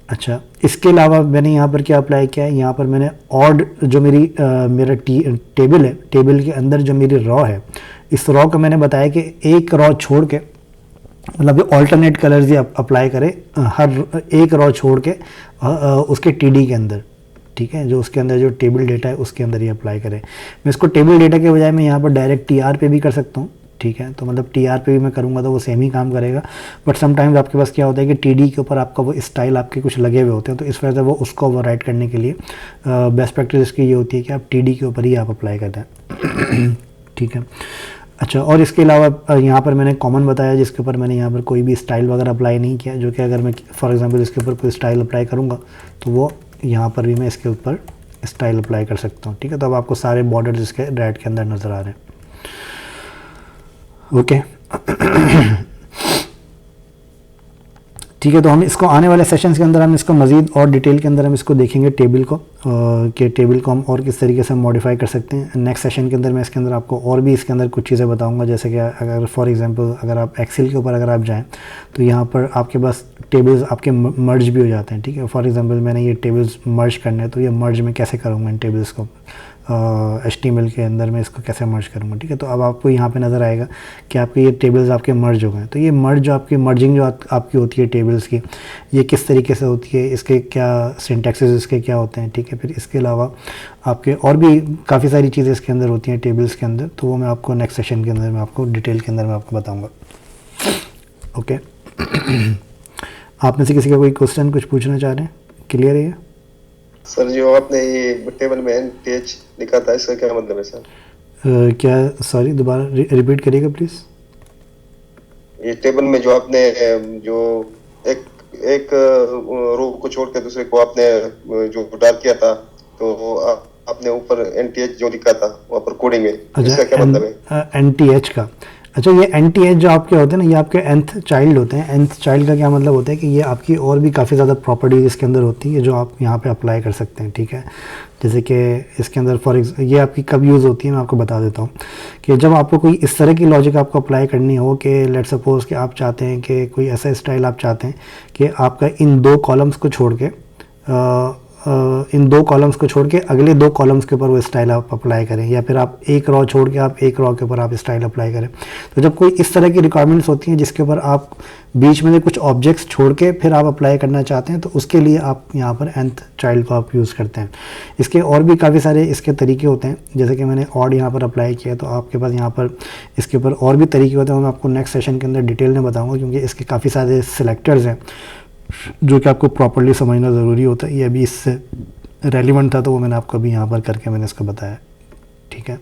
अच्छा, इसके अलावा मैंने यहाँ पर क्या अप्लाई किया है, यहाँ पर मैंने ऑड जो मेरा टेबल है, टेबल के अंदर जो मेरी रॉ है, इस रॉ को मैंने बताया कि एक रॉ छोड़ के मतलब ये ऑल्टरनेट कलर्स ही अप्लाई करें हर एक रो छोड़ के उसके टीडी के अंदर, ठीक है, जो उसके अंदर जो टेबल डेटा है उसके अंदर ही अप्लाई करें। मैं इसको टेबल डेटा के बजाय मैं यहाँ पर डायरेक्ट टीआर पे भी कर सकता हूँ, ठीक है। तो मतलब टीआर पे भी मैं करूँगा तो वो सेम ही काम करेगा, बट समटाइम्स आपके पास क्या होता है कि टीडी के ऊपर आपका वो स्टाइल आपके कुछ लगे हुए होते हैं, तो इस वजह से वो उसको ओवरराइड करने के लिए बेस्ट प्रैक्टिस इसकी ये होती है कि आप टीडी के ऊपर ही आप अप्लाई करते हैं, ठीक है। अच्छा, और इसके अलावा यहाँ पर मैंने कॉमन बताया जिसके ऊपर मैंने यहाँ पर कोई भी स्टाइल वगैरह अप्लाई नहीं किया, जो कि अगर मैं फॉर एग्जांपल इसके ऊपर कोई स्टाइल अप्लाई करूँगा तो वो यहाँ पर भी मैं इसके ऊपर स्टाइल अप्लाई कर सकता हूँ, ठीक है। तो अब आपको सारे बॉर्डर्स इसके रेड के अंदर नज़र आ रहे हैं, ओके। ठीक है, तो हम इसको आने वाले सेशंस के अंदर हम इसको मज़ीद और डिटेल के अंदर हम इसको देखेंगे टेबल को, कि टेबल को हम और किस तरीके से मॉडिफाई कर सकते हैं। नेक्स्ट सेशन के अंदर मैं इसके अंदर आपको और भी इसके अंदर कुछ चीज़ें बताऊंगा, जैसे कि अगर फॉर एग्जांपल अगर आप एक्सेल के ऊपर अगर आप जाएं तो यहाँ पर आपके पास टेबल्स आपके मर्ज भी हो जाते हैं, ठीक है। फॉर एग्जांपल मैंने ये टेबल्स मर्ज करने हैं, तो ये मर्ज में कैसे करूँगा इन टेबल्स को, HTML के अंदर मैं इसको कैसे मर्ज करूँगा, ठीक है। तो अब आपको यहाँ पे नज़र आएगा कि आपके ये टेबल्स आपके मर्ज हो गए। तो ये मर्ज जो आपकी मर्जिंग जो आपकी होती है टेबल्स की, ये किस तरीके से होती है, इसके क्या सिंटैक्सेस इसके क्या होते हैं, ठीक है। फिर इसके अलावा आपके और भी काफ़ी सारी चीज़ें इसके अंदर होती हैं टेबल्स के अंदर, तो वो मैं आपको नेक्स्ट सेशन के अंदर मैं आपको डिटेल के अंदर मैं आपको बताऊँगा, ओके। आप में से किसी का कोई क्वेश्चन कुछ पूछना चाह रहे हैं? क्लियर है ये? सर जो आपने ये टेबल में NTH लिखा था, इसका क्या मतलब है सर? क्या, सॉरी दोबारा रिपीट करिएगा प्लीज़। ये टेबल में जो आपने जो एक रो को छोड़ के दूसरे को आपने जो डाल किया था, तो आपने ऊपर NTH जो लिखा था वहाँ पर कोडिंग में, इसका क्या मतलब है? NTH का, अच्छा, ये NTH जो आपके होते हैं ना, ये आपके nth चाइल्ड होते हैं। nth चाइल्ड का क्या मतलब होता है कि ये आपकी और भी काफ़ी ज़्यादा प्रॉपर्टीज इसके अंदर होती है जो आप यहाँ पे अप्लाई कर सकते हैं, ठीक है। जैसे कि इसके अंदर ये आपकी कब यूज़ होती है मैं आपको बता देता हूँ, कि जब आपको कोई इस तरह की लॉजिक आपको अप्लाई करनी हो कि लेट सपोज कि आप चाहते हैं कि कोई ऐसा स्टाइल आप चाहते हैं कि आपका इन दो कॉलम्स को छोड़ के अगले दो कॉलम्स के ऊपर वो स्टाइल आप अप्लाई करें, या फिर आप एक रॉ छोड़ के आप एक रॉ के ऊपर आप स्टाइल अप्लाई करें। तो जब कोई इस तरह की रिक्वायरमेंट्स होती हैं जिसके ऊपर आप बीच में से कुछ ऑब्जेक्ट्स छोड़ के फिर आप अप्लाई करना चाहते हैं, तो उसके लिए आप यहाँ पर nth चाइल्ड को आप यूज़ करते हैं। इसके और भी काफ़ी सारे इसके तरीके होते हैं, जैसे कि मैंने ऑड यहाँ पर अप्लाई किया, तो आपके पास यहाँ पर इसके ऊपर और भी तरीके होते हैं, मैं आपको नेक्स्ट सेशन के अंदर डिटेल में बताऊँगा, क्योंकि इसके काफ़ी सारे सिलेक्टर्स हैं जो कि आपको प्रॉपर्ली समझना ज़रूरी होता है। ये अभी इससे रेलिवेंट था तो वो मैंने आपको अभी यहाँ पर करके मैंने इसको बताया, ठीक है।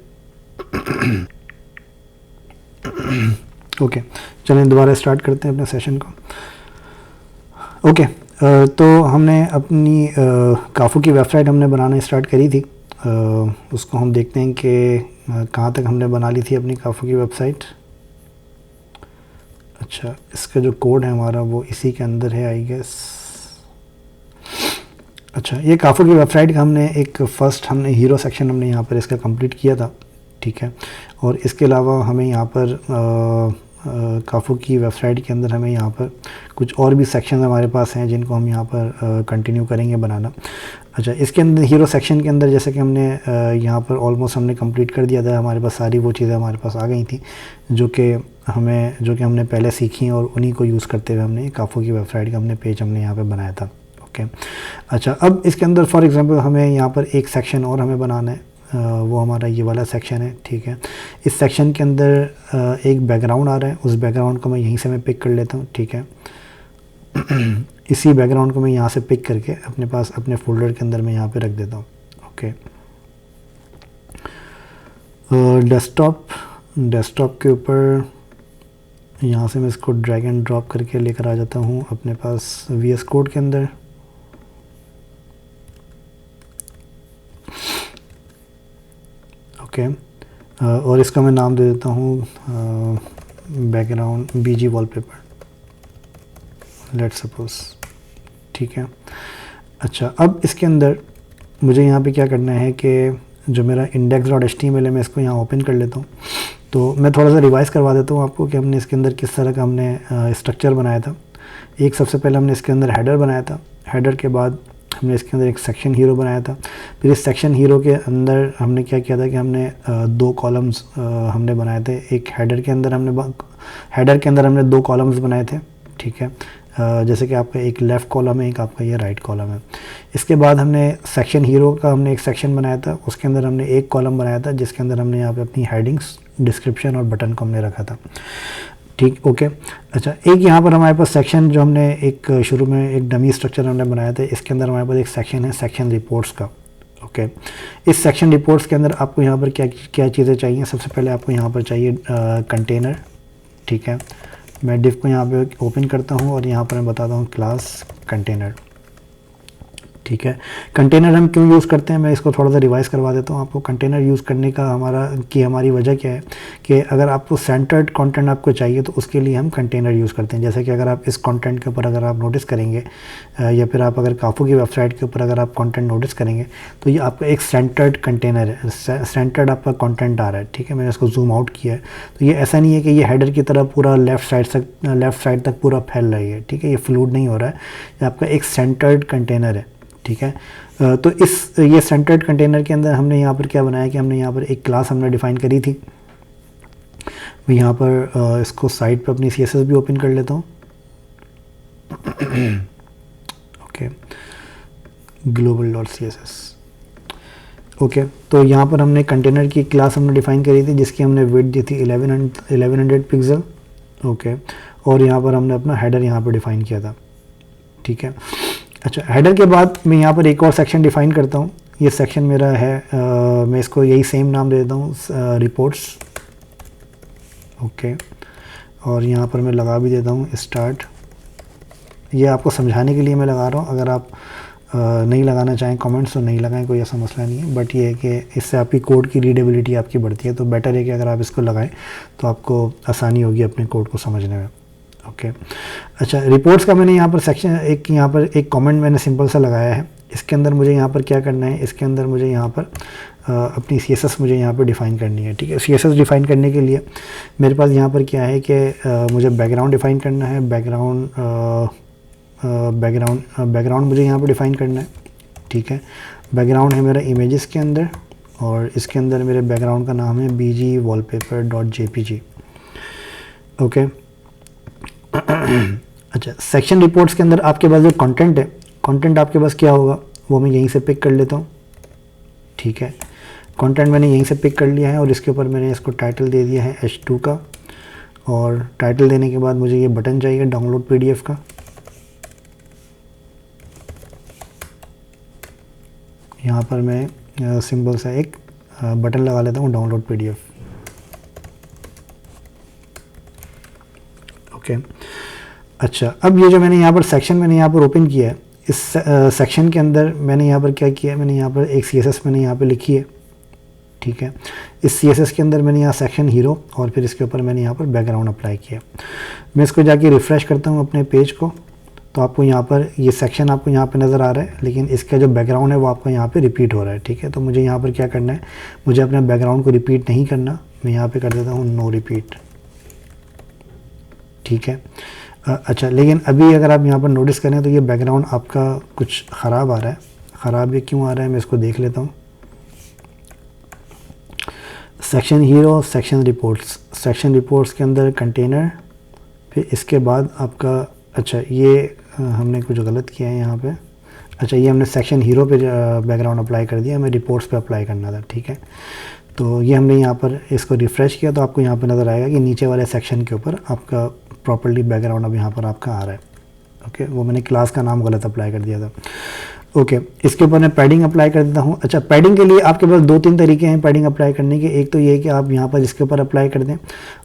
ओके, चलें दोबारा स्टार्ट करते हैं अपने सेशन को। ओके, तो हमने अपनी काफ़ू की वेबसाइट हमने बनाना स्टार्ट करी थी। उसको हम देखते हैं कि कहाँ तक हमने बना ली थी अपनी काफ़ू की वेबसाइट। अच्छा, इसका जो कोड है हमारा वो इसी के अंदर है आई गेस। अच्छा, ये काफ़ू की वेबसाइट का हमने एक फ़र्स्ट हमने हीरो सेक्शन हमने यहाँ पर इसका कंप्लीट किया था, ठीक है। और इसके अलावा हमें यहाँ पर काफ़ू की वेबसाइट के अंदर हमें यहाँ पर कुछ और भी सेक्शन हमारे पास हैं जिनको हम यहाँ पर कंटिन्यू करेंगे बनाना। अच्छा, इसके अंदर हीरो सेक्शन के अंदर जैसे कि हमने यहाँ पर ऑलमोस्ट हमने कंप्लीट कर दिया था, हमारे पास सारी वो चीज़ें हमारे पास आ गई थी जो कि हमने पहले सीखी और उन्हीं को यूज़ करते हुए हमने काफ़ू की वेबसाइट का हमने पेज हमने यहाँ पर बनाया था, ओके। अच्छा, अब इसके अंदर फॉर एग्ज़ाम्पल हमें यहाँ पर एक सेक्शन और हमें बनाना है, वो हमारा ये वाला सेक्शन है, ठीक है। इस सेक्शन के अंदर एक बैकग्राउंड आ रहा है, उस बैकग्राउंड को मैं यहीं से मैं पिक कर लेता हूँ, ठीक है। इसी बैकग्राउंड को मैं यहाँ से पिक करके अपने पास अपने फोल्डर के अंदर मैं यहाँ पे रख देता हूँ, ओके। डेस्कटॉप के ऊपर यहाँ से मैं इसको ड्रैग एंड ड्रॉप करके लेकर आ जाता हूँ अपने पास VS कोड के अंदर। ओके, और इसका मैं नाम दे देता हूँ background BG wallpaper, let's suppose, ठीक है। अच्छा, अब इसके अंदर मुझे यहाँ पे क्या करना है कि जो मेरा index.html है मैं इसको यहाँ ओपन कर लेता हूँ। तो मैं थोड़ा सा रिवाइज़ करवा देता हूँ आपको कि हमने इसके अंदर किस तरह का हमने स्ट्रक्चर बनाया था। एक सबसे पहले हमने इसके अंदर हेडर बनाया था। हेडर के बाद हमने इसके अंदर एक सेक्शन हीरो बनाया था। फिर इस सेक्शन हीरो के अंदर हमने क्या किया था कि हमने दो कॉलम्स हमने बनाए थे। एक हेडर के अंदर हमने दो कॉलम्स बनाए थे, ठीक है। जैसे कि आपका एक लेफ़्ट कॉलम है, एक आपका ये राइट कॉलम है। इसके बाद हमने सेक्शन हीरो का हमने एक सेक्शन बनाया था, उसके अंदर हमने एक कॉलम बनाया था जिसके अंदर हमने यहाँ पे अपनी हेडिंग्स, डिस्क्रिप्शन और बटन को हमने रखा था, ठीक, ओके। अच्छा, एक यहाँ पर हमारे पास सेक्शन जो हमने एक शुरू में एक डमी स्ट्रक्चर हमने बनाया था, इसके अंदर हमारे पास एक सेक्शन है सेक्शन रिपोर्ट्स का, ओके। इस सेक्शन रिपोर्ट्स के अंदर आपको यहाँ पर क्या क्या चीज़ें चाहिए। सबसे पहले आपको यहाँ पर चाहिए कंटेनर, ठीक है। मैं डिव को यहाँ पे ओपन करता हूँ और यहाँ पर मैं बताता हूँ क्लास कंटेनर, ठीक है। कंटेनर हम क्यों यूज़ करते हैं, मैं इसको थोड़ा सा रिवाइज़ करवा देता हूँ आपको। कंटेनर यूज़ करने का हमारी वजह क्या है कि अगर आपको सेंटर्ड कंटेंट आपको चाहिए तो उसके लिए हम कंटेनर यूज़ करते हैं। जैसे कि अगर आप इस कंटेंट के ऊपर अगर आप नोटिस करेंगे या फिर आप अगर काफू की वेबसाइट के ऊपर अगर आप कंटेंट नोटिस करेंगे तो ये आपका एक सेंटर्ड कंटेनर है, सेंटर्ड आपका कंटेंट आ रहा है, ठीक है। मैंने इसको जूम आउट किया है तो ये ऐसा नहीं है कि ये हेडर की तरह पूरा लेफ़्ट साइड तक पूरा फैल रही है, ठीक है। ये फ्लूड नहीं हो रहा है, ये आपका एक सेंटर्ड कंटेनर है, ठीक है। तो ये सेंटर्ड कंटेनर के अंदर हमने यहाँ पर क्या बनाया कि हमने यहाँ पर एक क्लास हमने डिफ़ाइन करी थी। मैं यहाँ पर इसको साइड पे अपनी CSS भी ओपन कर लेता हूँ, ओके, global.css, ओके। तो यहाँ पर हमने कंटेनर की क्लास हमने डिफ़ाइन करी थी जिसकी हमने विड्थ दी थी 1100 पिक्सल, ओके। और यहाँ पर हमने अपना हेडर यहाँ पर डिफ़ाइन किया था, ठीक है। अच्छा, हेडर के बाद मैं यहाँ पर एक और सेक्शन डिफ़ाइन करता हूँ। ये सेक्शन मेरा है मैं इसको यही सेम नाम दे देता हूँ, रिपोर्ट्स, ओके। और यहाँ पर मैं लगा भी देता हूँ स्टार्ट। ये आपको समझाने के लिए मैं लगा रहा हूँ, अगर आप नहीं लगाना चाहें कमेंट्स तो नहीं लगाएं, कोई ऐसा मसला नहीं है। बट ये है कि इससे आपकी कोड की रीडेबिलिटी आपकी बढ़ती है, तो बेटर है कि अगर आप इसको लगाएं तो आपको आसानी होगी अपने कोड को समझने में, ओके। अच्छा, रिपोर्ट्स का मैंने यहाँ पर सेक्शन यहाँ पर एक कमेंट मैंने सिंपल सा लगाया है। इसके अंदर मुझे यहाँ पर क्या करना है, इसके अंदर मुझे यहाँ पर अपनी CSS मुझे यहाँ पर डिफ़ाइन करनी है, ठीक है। CSS डिफ़ाइन करने के लिए मेरे पास यहाँ पर क्या है कि मुझे बैकग्राउंड डिफ़ाइन करना है। बैकग्राउंड मुझे यहाँ पर डिफ़ाइन करना है, ठीक है। बैकग्राउंड है मेरा इमेजेस के अंदर और इसके अंदर मेरे बैकग्राउंड का नाम है bgwallpaper.jpg, ओके। अच्छा, सेक्शन रिपोर्ट्स के अंदर आपके पास जो कंटेंट है, कंटेंट आपके पास क्या होगा वो मैं यहीं से पिक कर लेता हूँ, ठीक है। कंटेंट मैंने यहीं से पिक कर लिया है और इसके ऊपर मैंने इसको टाइटल दे दिया है H2 का। और टाइटल देने के बाद मुझे ये बटन चाहिए डाउनलोड PDF का। यहाँ पर मैं सिंपल सा एक बटन लगा लेता हूँ डाउनलोड PDF, ओके। अच्छा, अब ये जो मैंने यहाँ पर सेक्शन मैंने यहाँ पर ओपन किया है, इस सेक्शन के अंदर मैंने यहाँ पर क्या किया है, मैंने यहाँ पर एक CSS मैंने यहाँ पर लिखी है, ठीक है। इस CSS के अंदर मैंने यहाँ सेक्शन हीरो और फिर इसके ऊपर मैंने यहाँ पर बैकग्राउंड अप्लाई किया। मैं इसको जाके रिफ़्रेश करता हूँ अपने पेज को, तो आपको यहाँ पर ये सेक्शन आपको यहाँ पे नज़र आ रहा है, लेकिन इसका जो बैकग्राउंड है वो आपको यहाँ पे रिपीट हो रहा है, ठीक है। तो मुझे यहाँ पर क्या करना है, मुझे अपने बैकग्राउंड को रिपीट नहीं करना, मैं यहाँ पे कर देता हूँ नो रिपीट, ठीक है। अच्छा, लेकिन अभी अगर आप यहाँ पर नोटिस करें तो ये बैकग्राउंड आपका कुछ ख़राब आ रहा है। ख़राब ये क्यों आ रहा है, मैं इसको देख लेता हूँ। सेक्शन हीरो, सेक्शन रिपोर्ट्स के अंदर कंटेनर, फिर इसके बाद आपका, अच्छा ये हमने कुछ गलत किया है यहाँ पे। अच्छा, ये हमने सेक्शन हीरो पे बैकग्राउंड अप्लाई कर दिया, हमें रिपोर्ट्स पे अप्लाई करना था, ठीक है। तो ये हमने यहाँ पर इसको रिफ़्रेश किया तो आपको यहाँ पर नज़र आएगा कि नीचे वाले सेक्शन के ऊपर आपका प्रॉपर्ली बैकग्राउंड अब यहाँ पर आपका आ रहा है, ओके। वो मैंने क्लास का नाम गलत अप्लाई कर दिया था, ओके। इसके ऊपर मैं पैडिंग अप्लाई कर देता हूँ। अच्छा, पैडिंग के लिए आपके पास 2-3 तरीके हैं पैडिंग अप्लाई करने के। एक तो ये है कि आप यहाँ पर इसके ऊपर अप्लाई कर दें,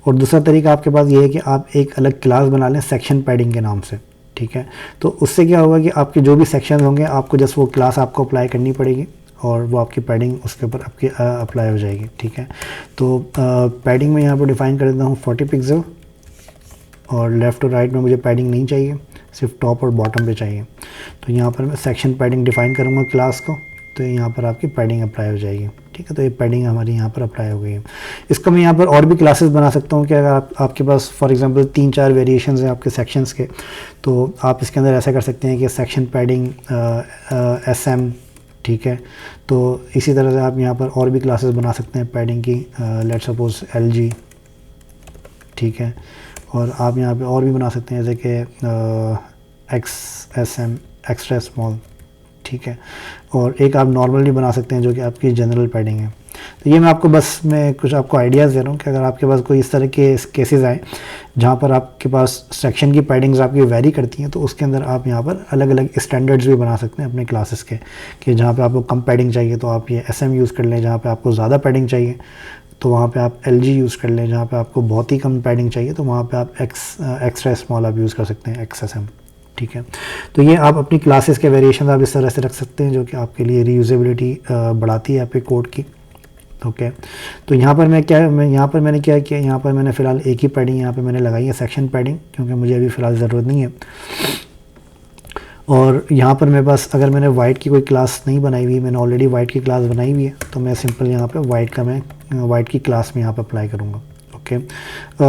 और दूसरा तरीका आपके पास ये है कि आप एक अलग क्लास बना लें सेक्शन पैडिंग के नाम से, ठीक है। तो उससे क्या होगा कि आपके जो भी सेक्शन होंगे आपको जस्ट वो क्लास आपको अप्लाई करनी पड़ेगी और वो आपकी पैडिंग उसके ऊपर आपकी अप्लाई हो जाएगी, ठीक है। तो पैडिंग में यहाँ पर डिफ़ाइन कर देता हूँ 40 पिक्सल, और लेफ़्ट और राइट में मुझे पैडिंग नहीं चाहिए, सिर्फ टॉप और बॉटम पे चाहिए। तो यहाँ पर मैं सेक्शन पैडिंग डिफ़ाइन करूँगा क्लास को, तो यहाँ पर आपकी पैडिंग अप्लाई हो जाएगी। ठीक है, तो ये पैडिंग हमारी यहाँ पर अप्लाई हो गई है। इसको मैं यहाँ पर और भी क्लासेस बना सकता हूँ कि अगर आपके पास फॉर एग्जांपल 3-4 वेरिएशंस हैं आपके सेक्शंस के, तो आप इसके अंदर ऐसा कर सकते हैं कि सेक्शन पैडिंग SM, ठीक है। तो इसी तरह से आप यहाँ पर और भी क्लासेस बना सकते हैं पैडिंग की, लेट्स सपोज LG, ठीक है। और आप यहाँ पे और भी बना सकते हैं जैसे कि XSM, एक्स्ट्रा स्मॉल, ठीक है। और एक आप नॉर्मली बना सकते हैं जो कि आपकी जनरल पैडिंग है। तो ये मैं कुछ आपको आइडियाज़ दे रहा हूँ कि अगर आपके पास कोई इस तरह के केसेस आए जहाँ पर आपके पास सेक्शन की पैडिंग्स आपकी वेरी करती हैं, तो उसके अंदर आप यहाँ पर अलग अलग स्टैंडर्ड्स भी बना सकते हैं अपने क्लासेस के, कि जहाँ पे आपको कम पैडिंग चाहिए तो आप ये SM यूज़ कर लें, जहाँ पे आपको ज़्यादा पैडिंग चाहिए तो वहाँ पे आप LG यूज़ कर लें, जहाँ पे आपको बहुत ही कम पैडिंग चाहिए तो वहाँ पे आप एक्स्ट्रा स्मॉल आप यूज़ कर सकते हैं, XSM, ठीक है। तो ये आप अपनी क्लासेस के वेरिएशन आप इस तरह से रख सकते हैं जो कि आपके लिए रीयूजेबिलिटी बढ़ाती है आपके कोड की। ओके, तो यहाँ पर मैंने क्या किया, यहाँ पर मैंने फ़िलहाल एक ही पैडिंग यहाँ पे मैंने लगाई है, सेक्शन पैडिंग, क्योंकि मुझे अभी फ़िलहाल ज़रूरत नहीं है। और यहाँ पर मेरे पास अगर मैंने वाइट की कोई क्लास नहीं बनाई हुई, मैंने ऑलरेडी वाइट की क्लास बनाई हुई है, तो मैं सिंपल यहाँ पे वाइट की क्लास में यहाँ पर अप्लाई करूँगा। ओके,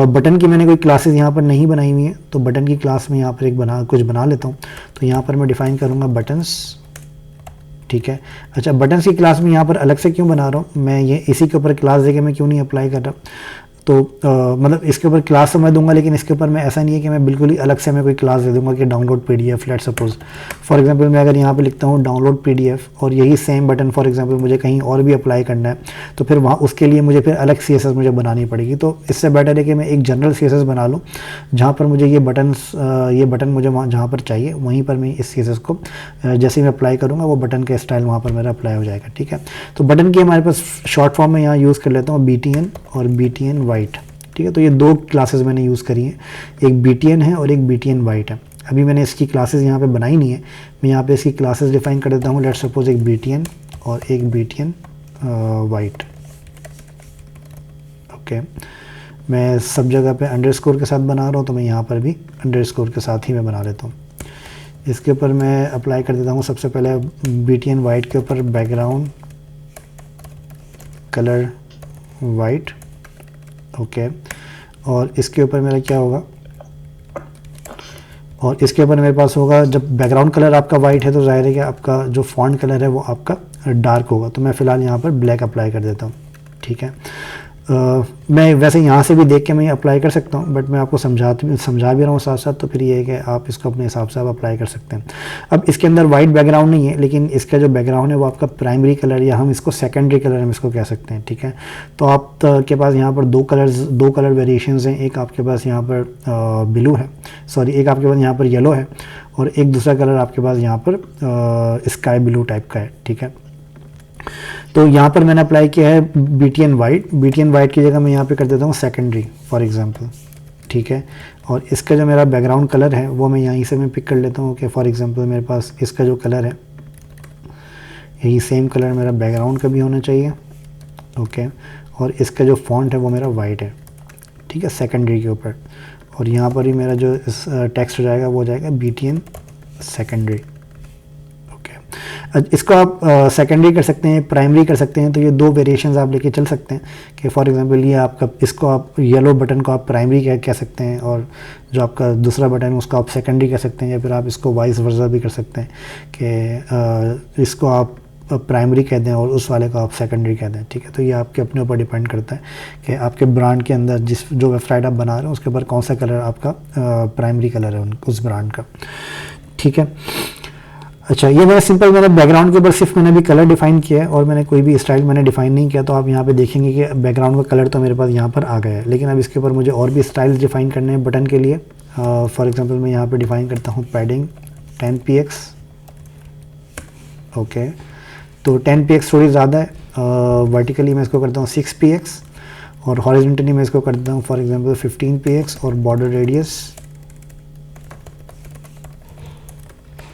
बटन की मैंने कोई क्लासेस यहाँ पर नहीं बनाई हुई है, तो बटन की क्लास में यहाँ पर कुछ बना लेता हूँ। तो यहाँ पर मैं डिफ़ाइन करूँगा बटन्स, ठीक है। अच्छा, बटन्स की क्लास में यहाँ पर अलग से क्यों बना रहा हूँ मैं, ये इसी के ऊपर क्लास देके मैं क्यों नहीं अप्लाई कर रहा, तो मतलब इसके ऊपर क्लास तो मैं दूंगा, लेकिन इसके ऊपर मैं ऐसा नहीं है कि मैं बिल्कुल ही अलग से मैं कोई क्लास दे दूंगा कि download PDF। Let suppose for example मैं अगर यहाँ पे लिखता हूँ डाउनलोड PDF और यही सेम बटन फॉर एग्जांपल मुझे कहीं और भी अप्लाई करना है, तो फिर वहाँ उसके लिए मुझे फिर अलग CSS मुझे बनानी पड़ेगी। तो इससे बेटर है कि मैं एक जनरल CSS बना लूँ जहाँ पर मुझे ये बटन मुझे वहाँ जहाँ पर चाहिए वहीं पर मैं इस CSS को जैसे ही मैं अप्लाई करूँगा वो बटन का स्टाइल वहाँ पर मेरा अप्लाई हो जाएगा, ठीक है। तो बटन की हमारे पास शॉर्ट फॉर्म में यहाँ यूज़ कर लेता हूँ BTN और BTN वाइट, ठीक है। तो ये दो क्लासेस मैंने यूज़ करी हैं, एक BTN है और एक BTN वाइट है। अभी मैंने इसकी क्लासेस यहाँ पे बनाई नहीं है, मैं यहाँ पे इसकी क्लासेस डिफाइन कर देता हूँ। लेट्स सपोज एक BTN और एक BTN वाइट। ओके, मैं सब जगह पे अंडरस्कोर के साथ बना रहा हूँ, तो मैं यहाँ पर भी अंडरस्कोर के साथ ही मैं बना लेता हूँ। इसके ऊपर मैं अप्लाई कर देता हूँ सबसे पहले BTN वाइट के ऊपर बैकग्राउंड कलर वाइट। ओके, और इसके ऊपर मेरा क्या होगा, और इसके ऊपर मेरे पास होगा, जब बैकग्राउंड कलर आपका वाइट है तो जाहिर है कि आपका जो फॉन्ट कलर है वो आपका डार्क होगा। तो मैं फ़िलहाल यहाँ पर ब्लैक अप्लाई कर देता हूँ, ठीक है। मैं वैसे यहाँ से भी देख के मैं अप्लाई कर सकता हूँ, बट मैं आपको समझा भी रहा हूँ साथ साथ, तो फिर ये है कि आप इसको अपने हिसाब से आप अप्लाई कर सकते हैं। अब इसके अंदर वाइट बैकग्राउंड नहीं है, लेकिन इसका जो बैकग्राउंड है वो आपका प्राइमरी कलर या हम इसको सेकेंडरी कलर हम इसको कह सकते हैं, ठीक है। तो आपके पास यहाँ पर दो कलर वेरिएशंस हैं, एक आपके पास यहाँ पर ब्लू है, सॉरी एक आपके पास यहाँ पर येलो है, और एक दूसरा कलर आपके पास यहाँ पर स्काई ब्लू टाइप का है, ठीक है। तो यहाँ पर मैंने अप्लाई किया है BTN वाइट की जगह मैं यहाँ पे कर देता हूँ सेकेंडरी फॉर एग्जांपल, ठीक है। और इसका जो मेरा बैकग्राउंड कलर है वो मैं यहीं से मैं पिक कर लेता हूँ कि फॉर एग्जांपल मेरे पास इसका जो कलर है यही सेम कलर मेरा बैकग्राउंड का भी होना चाहिए, ओके। और इसका जो फॉन्ट है वो मेरा वाइट है, ठीक है, सेकेंडरी के ऊपर। और यहाँ पर ही मेरा जो टेक्स्ट हो जाएगा वो हो जाएगा BTN सेकेंडरी। इसको आप सेकेंडरी कर सकते हैं, प्राइमरी कर सकते हैं, तो ये दो वेरिएशंस आप लेके चल सकते हैं कि फॉर एग्जांपल ये आपका इसको आप येलो बटन को आप प्राइमरी कह सकते हैं, और जो आपका दूसरा बटन है उसको आप सेकेंडरी कह सकते हैं, या फिर आप इसको वाइस वर्सा भी कर सकते हैं कि इसको आप प्राइमरी कह दें और उस वाले को आप सेकेंडरी कह दें, ठीक है। तो ये आपके अपने ऊपर डिपेंड करता है कि आपके ब्रांड के अंदर जो वेबसाइट आप बना रहे हैं उसके ऊपर कौन सा कलर आपका प्राइमरी कलर है उस ब्रांड का, ठीक है। अच्छा, ये मेरा सिंपल मैंने बैकग्राउंड के ऊपर सिर्फ मैंने भी कलर डिफाइन किया है और मैंने कोई भी स्टाइल मैंने डिफाइन नहीं किया। तो आप यहाँ पे देखेंगे कि बैकग्राउंड का कलर तो मेरे पास यहाँ पर आ गया है, लेकिन अब इसके ऊपर मुझे और भी स्टाइल्स डिफाइन करने हैं बटन के लिए। फॉर एग्जांपल मैं यहाँ पे डिफाइन करता हूँ पैडिंग 10px, ओके। तो 10px थोड़ी ज़्यादा है, वर्टिकली मैं इसको करता हूँ 6px और हॉरिजॉन्टली मैं इसको कर देता हूँ फॉर एग्जांपल 15px और बॉर्डर रेडियस,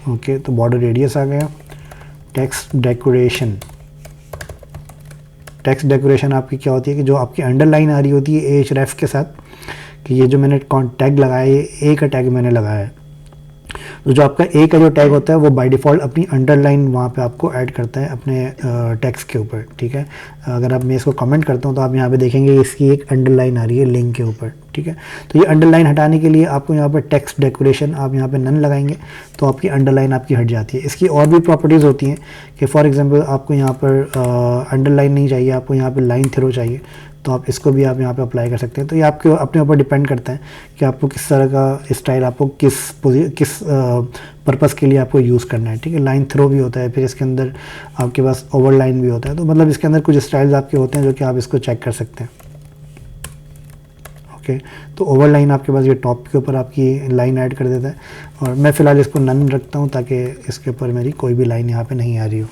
ओके। तो बॉर्डर रेडियस आ गया। टेक्स्ट डेकोरेशन आपकी क्या होती है कि जो आपकी अंडरलाइन आ रही होती है href के साथ, कि ये जो मैंने टैग लगाया है ये A का टैग मैंने लगाया है, तो जो आपका ए का जो टैग होता है वो बाय डिफ़ॉल्ट अपनी अंडरलाइन वहाँ पे आपको ऐड करता है अपने टेक्स्ट के ऊपर, ठीक है। अगर आप मैं इसको कमेंट करता हूँ तो आप यहाँ पे देखेंगे इसकी एक अंडरलाइन आ रही है लिंक के ऊपर, ठीक है। तो ये अंडरलाइन हटाने के लिए आपको यहाँ पर टेक्स्ट डेकोरेशन आप यहाँ पे नन लगाएंगे तो आपकी अंडरलाइन आपकी हट जाती है। इसकी और भी प्रॉपर्टीज़ होती हैं कि फॉर एग्जांपल आपको यहाँ पर अंडरलाइन नहीं चाहिए, आपको यहाँ पे लाइन थ्रो चाहिए, तो आप इसको भी आप यहाँ पे अप्लाई कर सकते हैं। तो ये आपके अपने ऊपर डिपेंड करता है कि आपको किस तरह का स्टाइल आपको किस पर्पस के लिए आपको यूज़ करना है, ठीक है। लाइन थ्रो भी होता है, फिर इसके अंदर आपके पास ओवरलाइन भी होता है, तो मतलब इसके अंदर कुछ स्टाइल्स आपके होते हैं जो कि आप इसको चेक कर सकते हैं। ओके, तो ओवरलाइन आपके पास ये टॉप के ऊपर आपकी लाइन ऐड कर देता है, और मैं फ़िलहाल इसको नन रखता हूँ ताकि इसके ऊपर मेरी कोई भी लाइन यहाँ पे नहीं आ रही हो।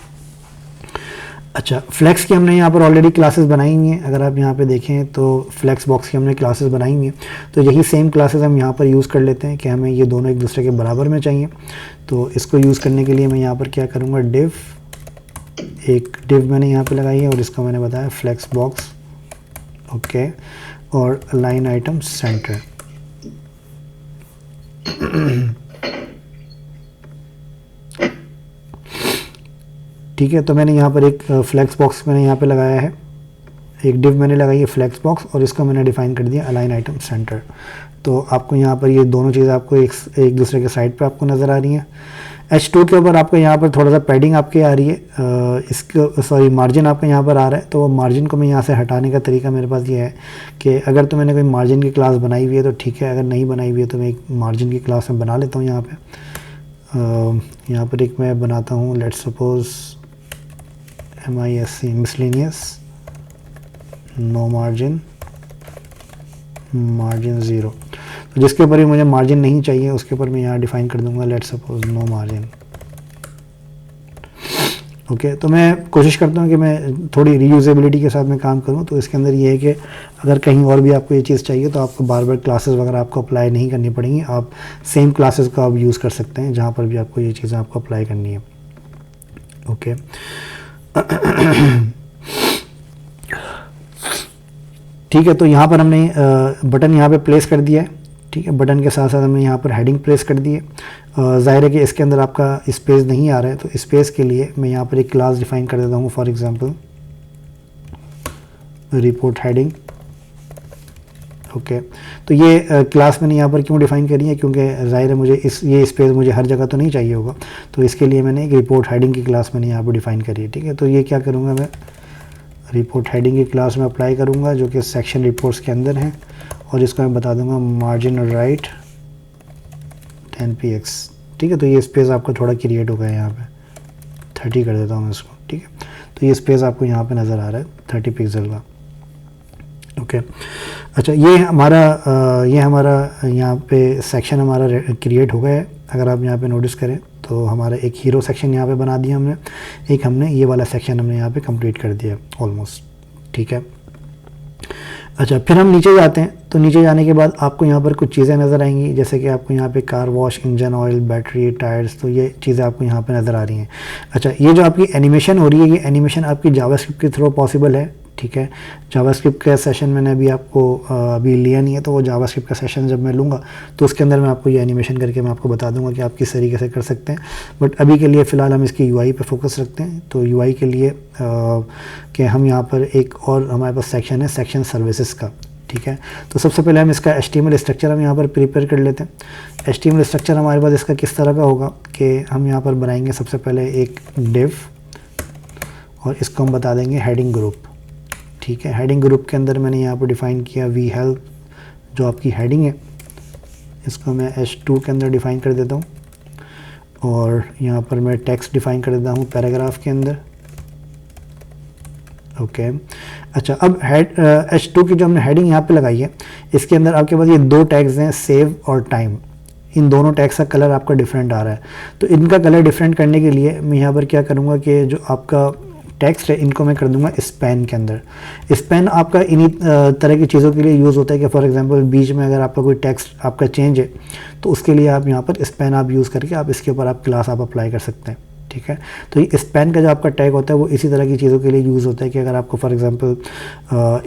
अच्छा, फ्लेक्स की हमने यहाँ पर ऑलरेडी क्लासेस बनाई हुई हैं। अगर आप यहाँ पे देखें तो फ्लेक्स बॉक्स की हमने क्लासेस बनाई हुई हैं, तो यही सेम क्लासेस हम यहाँ पर यूज़ कर लेते हैं कि हमें ये दोनों एक दूसरे के बराबर में चाहिए। तो इसको यूज़ करने के लिए मैं यहाँ पर क्या करूँगा, एक डिव मैंने यहाँ पर लगाई है और इसको मैंने बताया फ्लेक्स बॉक्स, ओके, और लाइन आइटम सेंटर। ठीक है, तो मैंने यहाँ पर एक फ्लेक्स बॉक्स मैंने यहाँ पे लगाया है, एक डिव मैंने लगाई है फ्लेक्स बॉक्स, और इसको मैंने डिफाइन कर दिया अलाइन आइटम सेंटर। तो आपको यहाँ पर ये दोनों चीज़ें आपको एक दूसरे के साइड पे आपको नज़र आ रही हैं। H2 के ऊपर आपको यहाँ पर थोड़ा सा पैडिंग आपके आ रही है, इसको सॉरी मार्जिन आपका यहाँ पर आ रहा है, तो मार्जिन को मैं यहाँ से हटाने का तरीका मेरे पास ये है कि अगर तो मैंने कोई मार्जिन की क्लास बनाई हुई है तो ठीक है, अगर नहीं बनाई हुई है तो मैं एक मार्जिन की क्लास में बना लेता हूँ। यहाँ पर एक मैं बनाता हूँ, let's suppose MISC miscellaneous no margin 0, तो जिसके ऊपर भी मुझे मार्जिन नहीं चाहिए उसके ऊपर मैं यहाँ डिफाइन कर दूंगा let's suppose no margin. Okay, तो मैं कोशिश करता हूँ कि मैं थोड़ी रीयूजेबिलिटी के साथ में काम करूँ। तो इसके अंदर ये है कि अगर कहीं और भी आपको ये चीज़ चाहिए तो आपको बार बार क्लासेस वगैरह आपको अप्लाई नहीं करनी पड़ेंगी, आप सेम क्लासेस को आप यूज़ कर सकते हैं जहाँ पर भी आपको ये चीज़ें आपको अप्लाई करनी है। ओके, ठीक है, तो यहाँ पर हमने बटन यहाँ पे प्लेस कर दिया है, ठीक है। बटन के साथ साथ हमने यहाँ पर हेडिंग प्लेस कर दी है। ज़ाहिर है कि इसके अंदर आपका स्पेस नहीं आ रहा है, तो स्पेस के लिए मैं यहाँ पर एक क्लास डिफाइन कर देता हूँ, for example report heading. Okay, तो ये क्लास मैंने यहाँ पर क्यों डिफाइन करी है, क्योंकि ज़ाहिर है मुझे ये स्पेस मुझे हर जगह तो नहीं चाहिए होगा, तो इसके लिए मैंने एक रिपोर्ट हेडिंग की क्लास मैंने यहाँ पर डिफाइन करी है, ठीक है। तो ये क्या करूँगा, मैं रिपोर्ट हेडिंग की क्लास में अप्लाई करूँगा जो कि सेक्शन रिपोर्ट्स के अंदर है, और इसको मैं बता दूंगा मार्जिन राइट 10px, ठीक है। तो ये स्पेस आपका थोड़ा क्रिएट हो गया है, यहाँ पे 30 कर देता हूँ इसको, ठीक है। तो ये स्पेस आपको यहाँ पे नज़र आ रहा है 30 पिक्सल का। ओके, अच्छा, ये हमारा यहाँ पे सेक्शन हमारा क्रिएट हो गया है। अगर आप यहाँ पे नोटिस करें तो हमारा एक हीरो सेक्शन यहाँ पे बना दिया हमने, एक हमने ये वाला सेक्शन हमने यहाँ पे कंप्लीट कर दिया ऑलमोस्ट, ठीक है। अच्छा, फिर हम नीचे जाते हैं, तो नीचे जाने के बाद आपको यहाँ पर कुछ चीज़ें नज़र आएंगी, जैसे कि आपको यहाँ पे car wash, engine oil, battery, tyres, तो ये चीज़ें आपको यहाँ पे नज़र आ रही हैं। अच्छा, ये जो आपकी एनिमेशन हो रही है, ये एनिमेशन आपकी जावास्क्रिप्ट के थ्रू पॉसिबल है, ठीक है। जावास्क्रिप्ट का सेशन मैंने अभी आपको अभी लिया नहीं है, तो वो जावास्क्रिप्ट का सेशन जब मैं लूँगा तो उसके अंदर मैं आपको ये एनिमेशन करके मैं आपको बता दूंगा कि आप किस तरीके से कर सकते हैं। बट अभी के लिए फ़िलहाल हम इसकी UI पे फोकस रखते हैं। तो UI के लिए कि हम यहाँ पर एक और हमारे पास सेक्शन है, सेक्शन सर्विसेज का, ठीक है। तो सबसे पहले हम इसका HTML स्ट्रक्चर हम यहाँ पर प्रिपेयर कर लेते हैं। HTML स्ट्रक्चर हमारे पास इसका किस तरह का होगा कि हम यहाँ पर बनाएंगे सबसे पहले एक डिव, और इसको हम बता देंगे हेडिंग ग्रुप, ठीक है। हेडिंग ग्रुप के अंदर मैंने यहाँ पर डिफ़ाइन किया वी हेल्प, जो आपकी हेडिंग है, इसको मैं H2 के अंदर डिफ़ाइन कर देता हूँ, और यहाँ पर मैं टेक्स्ट डिफ़ाइन कर देता हूँ पैराग्राफ के अंदर। ओके, अच्छा, अब H2 की जो हमने हेडिंग यहाँ पे लगाई है, इसके अंदर आपके पास ये दो टैग्स हैं, सेव और टाइम। इन दोनों टैग्स का कलर आपका डिफरेंट आ रहा है, तो इनका कलर डिफरेंट करने के लिए मैं यहाँ पर क्या करूँगा कि जो आपका टेक्स्ट है इनको मैं कर दूंगा स्पैन के अंदर। स्पैन आपका इन्हीं तरह की चीज़ों के लिए यूज़ होता है कि फॉर एग्जांपल बीच में अगर आपका कोई टेक्स्ट आपका चेंज है तो उसके लिए आप यहाँ पर स्पैन आप यूज़ करके आप इसके ऊपर आप क्लास आप अप्लाई कर सकते हैं, ठीक है। तो ये स्पैन का जो आपका टैग होता है वो इसी तरह की चीज़ों के लिए यूज़ होता है कि अगर आपको फॉर एग्जांपल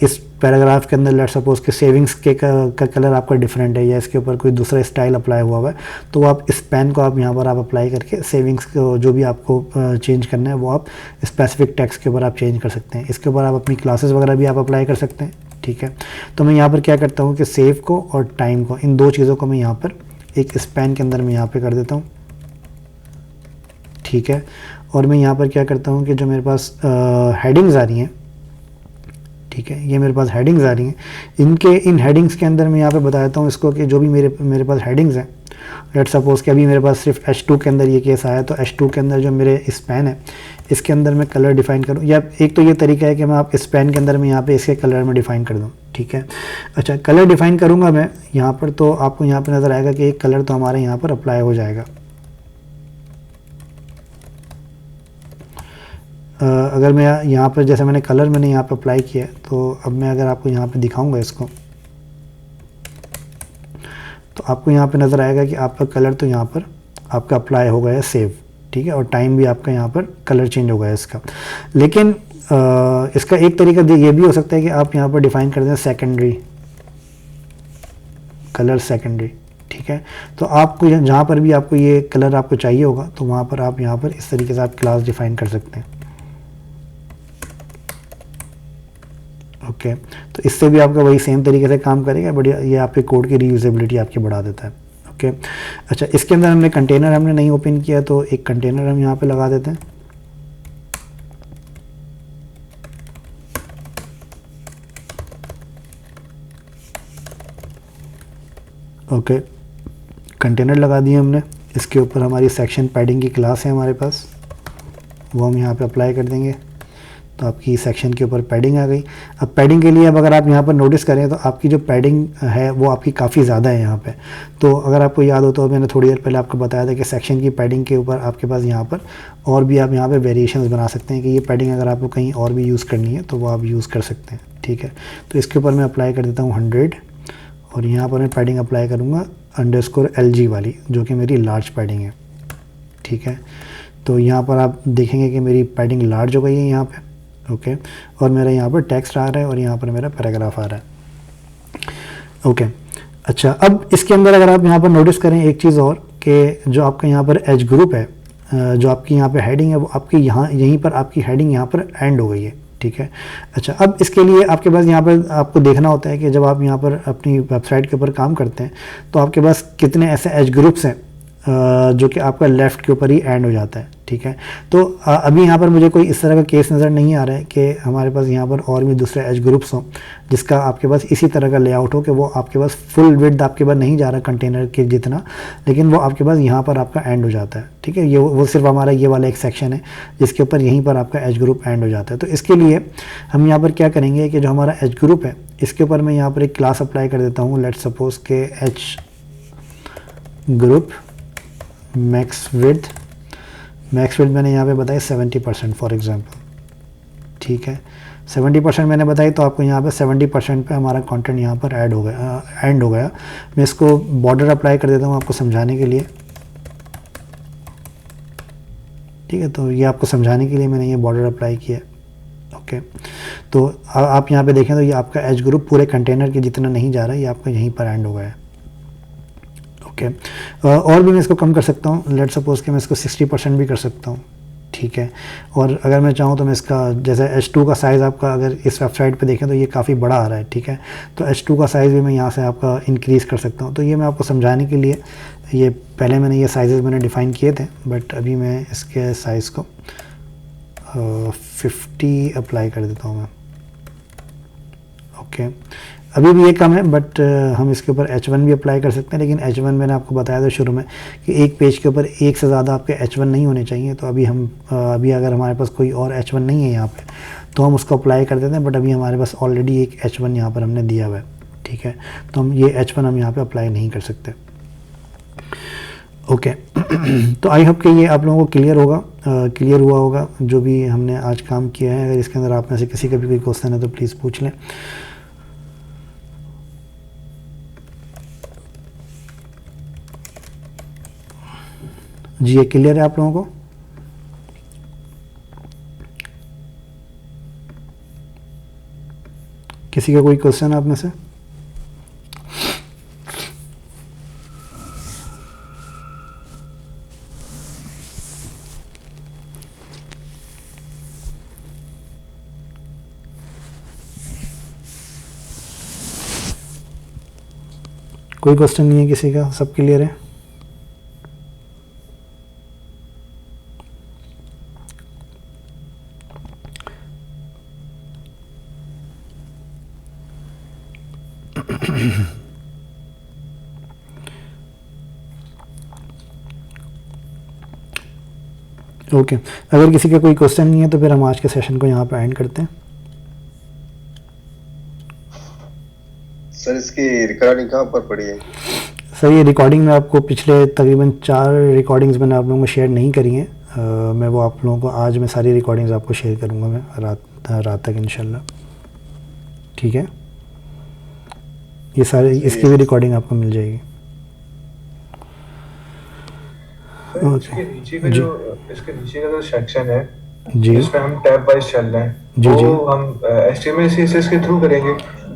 इस पैराग्राफ के अंदर लेट्स सपोज के सेविंग्स के का कलर आपका डिफरेंट है या इसके ऊपर कोई दूसरा स्टाइल अप्लाई हुआ है, तो आप स्पैन को आप यहाँ पर आप अप्लाई करके सेविंग्स को जो भी आपको चेंज करना है वो आप स्पेसिफिक टैक्स के ऊपर आप चेंज कर सकते हैं। इसके ऊपर आप अपनी क्लासेस वगैरह भी आप अप्लाई कर सकते हैं, ठीक है। तो मैं यहाँ पर क्या करता हूँ कि सेव को और टाइम को, इन दो चीज़ों को मैं यहाँ पर एक स्पैन के अंदर मैं यहाँ पे कर देता हूँ, ठीक है। और मैं यहाँ पर क्या करता हूँ कि जो मेरे पास हेडिंग्स आ रही हैं, ठीक है, ये मेरे पास हेडिंग्स आ रही हैं, इन हेडिंग्स के अंदर मैं यहाँ पे बता देता हूँ इसको कि जो भी मेरे पास हेडिंग्स हैं, लेट्स सपोज कि अभी मेरे पास सिर्फ H2 के अंदर ये केस आया, तो H2 के अंदर जो मेरे स्पैन है इसके अंदर मैं कलर डिफाइन करूँ, या एक तो ये तरीका है कि मैं आप स्पैन के अंदर मैं यहाँ पे इसके कलर में डिफाइन कर दूँ, ठीक है। अच्छा, कलर डिफाइन करूँगा मैं यहाँ पर, तो आपको यहाँ पर नज़र आएगा कि एक कलर तो हमारे यहाँ पर अप्लाई हो जाएगा। अगर मैं यहाँ पर जैसे मैंने कलर मैंने यहाँ पर अप्लाई किया है, तो अब मैं अगर आपको यहाँ पे दिखाऊंगा इसको, तो आपको यहाँ पे नज़र आएगा कि आपका कलर तो यहाँ पर आपका अप्लाई हो गया है सेव, ठीक है, और टाइम भी आपका यहाँ पर कलर चेंज हो गया है इसका। लेकिन इसका एक तरीका ये भी हो सकता है कि आप यहाँ पर डिफाइन कर दें सेकेंडरी कलर, सेकेंडरी, ठीक है। तो आपको जहाँ पर भी आपको ये कलर आपको चाहिए होगा, तो वहाँ पर आप यहाँ पर इस तरीके से आप क्लास डिफाइन कर सकते हैं, ओके। तो इससे भी आपका वही सेम तरीके से काम करेगा, बट ये आपके कोड की रीयूजेबिलिटी आपकी बढ़ा देता है, ओके। अच्छा, इसके अंदर हमने कंटेनर हमने नहीं ओपन किया, तो एक कंटेनर हम यहाँ पे लगा देते हैं, ओके। कंटेनर लगा दिए हमने, इसके ऊपर हमारी सेक्शन पैडिंग की क्लास है हमारे पास, वो हम यहाँ पे अप्लाई कर देंगे, तो आपकी सेक्शन के ऊपर पैडिंग आ गई। अब पैडिंग के लिए अब अगर आप यहाँ पर नोटिस करें तो आपकी जो पैडिंग है वो आपकी काफ़ी ज़्यादा है यहाँ पे। तो अगर आपको याद हो तो मैंने थोड़ी देर पहले आपको बताया था कि सेक्शन की पैडिंग के ऊपर आपके पास यहाँ पर और भी आप यहाँ पे वेरिएशंस बना सकते हैं कि ये पैडिंग अगर आपको कहीं और भी यूज़ करनी है तो वो आप यूज़ कर सकते हैं, ठीक है। तो इसके ऊपर मैं अप्लाई कर देता हूँ 100, और यहाँ पर मैं पैडिंग अप्लाई करूँगा _LG वाली, जो कि मेरी लार्ज पैडिंग है, ठीक है। तो यहाँ पर आप देखेंगे कि मेरी पैडिंग लार्ज हो गई है यहाँ पे, ओके। और मेरा यहाँ पर टेक्स्ट आ रहा है और यहाँ पर मेरा पैराग्राफ आ रहा है, ओके। अच्छा, अब इसके अंदर अगर आप यहाँ पर नोटिस करें एक चीज़ और, कि जो आपका यहाँ पर एज ग्रुप है, जो आपकी यहाँ पे हेडिंग है, वो आपकी यहीं पर आपकी हेडिंग यहाँ पर एंड हो गई है, ठीक है। अच्छा, अब इसके लिए आपके पास यहाँ पर आपको देखना होता है कि जब आप यहाँ पर अपनी वेबसाइट के ऊपर काम करते हैं तो आपके पास कितने ऐसे एज ग्रुप्स हैं जो कि आपका लेफ़्ट के ऊपर ही एंड हो जाता है, ठीक है। तो अभी यहाँ पर मुझे कोई इस तरह का केस नज़र नहीं आ रहा है कि हमारे पास यहाँ पर और भी दूसरे एज ग्रुप्स हों जिसका आपके पास इसी तरह का लेआउट हो कि वो आपके पास फुल विड्थ आपके पास नहीं जा रहा कंटेनर के जितना, लेकिन वो आपके पास यहाँ पर आपका एंड हो जाता है, ठीक है। ये वो सिर्फ हमारा ये वाला एक सेक्शन है जिसके ऊपर यहीं पर आपका एज ग्रुप एंड हो जाता है। तो इसके लिए हम यहाँ पर क्या करेंगे कि जो हमारा एज ग्रुप है इसके ऊपर मैं यहाँ पर एक क्लास अप्लाई कर देता हूँ, लेट्स सपोज के एच ग्रुप मैक्स विड्थ मैंने यहाँ पे बताई 70% फॉर एग्जांपल, ठीक है। 70% मैंने बताई, तो आपको यहाँ पे 70% पे हमारा कंटेंट यहाँ पर एंड हो गया। मैं इसको बॉर्डर अप्लाई कर देता हूँ आपको समझाने के लिए, ठीक है। तो ये आपको समझाने के लिए मैंने ये बॉर्डर अप्लाई किया, ओके। तो आप यहाँ पे देखें तो ये आपका एज ग्रुप पूरे कंटेनर के जितना नहीं जा रहा है, ये आपका यहीं पर एंड हो गया है, ओके। और भी मैं इसको कम कर सकता हूँ, लेट सपोज कि मैं इसको 60% भी कर सकता हूँ, ठीक है। और अगर मैं चाहूँ तो मैं इसका जैसे H2 का साइज़ आपका अगर इस वेबसाइट पे देखें तो ये काफ़ी बड़ा आ रहा है, ठीक है। तो H2 का साइज़ भी मैं यहाँ से आपका इंक्रीज़ कर सकता हूँ। तो ये मैं आपको समझाने के लिए, ये पहले मैंने ये साइज़ मैंने डिफ़ाइन किए थे, बट अभी मैं इसके साइज़ को 50 अप्लाई कर देता हूँ मैं, ओके। अभी भी ये कम है, बट हम इसके ऊपर H1 भी अप्लाई कर सकते हैं, लेकिन H1 मैंने आपको बताया था शुरू में कि एक पेज के ऊपर एक से ज़्यादा आपके H1 नहीं होने चाहिए। तो अभी अगर हमारे पास कोई और H1 नहीं है यहाँ पे तो हम उसको अप्लाई कर देते हैं, बट अभी हमारे पास ऑलरेडी एक H1 यहाँ पर हमने दिया हुआ है, ठीक है। तो हम ये H1 हम यहाँ पर अप्लाई नहीं कर सकते, ओके। तो आई होप कि ये आप लोगों को क्लियर हुआ होगा जो भी हमने आज काम किया है। अगर इसके अंदर आप में से किसी का भी कोई क्वेश्चन है तो प्लीज़ पूछ लें। जी, ये क्लियर है आप लोगों को? किसी का कोई क्वेश्चन आप में से? कोई क्वेश्चन नहीं है किसी का, सब क्लियर है? ओके अगर किसी का कोई क्वेश्चन नहीं है तो फिर हम आज के सेशन को यहाँ पर एंड करते हैं। सर इसकी रिकॉर्डिंग कहाँ पर पड़ी है? सर ये रिकॉर्डिंग में आपको पिछले तकरीबन 4 रिकॉर्डिंग्स मैंने आप लोगों को शेयर नहीं करी हैं। मैं वो आप लोगों को आज मैं सारी रिकॉर्डिंग्स आपको शेयर करूँगा मैं रात तक इंशाल्लाह, ठीक है? ये सारे इसकी भी रिकॉर्डिंग आपको मिल जाएगी। इसके नीचे का इसके नीचे का जो सेक्शन है जी जिसमें हम टैब वाइज चल रहे हैं, जी जी, वो हम HTML CSS के थ्रू करेंगे?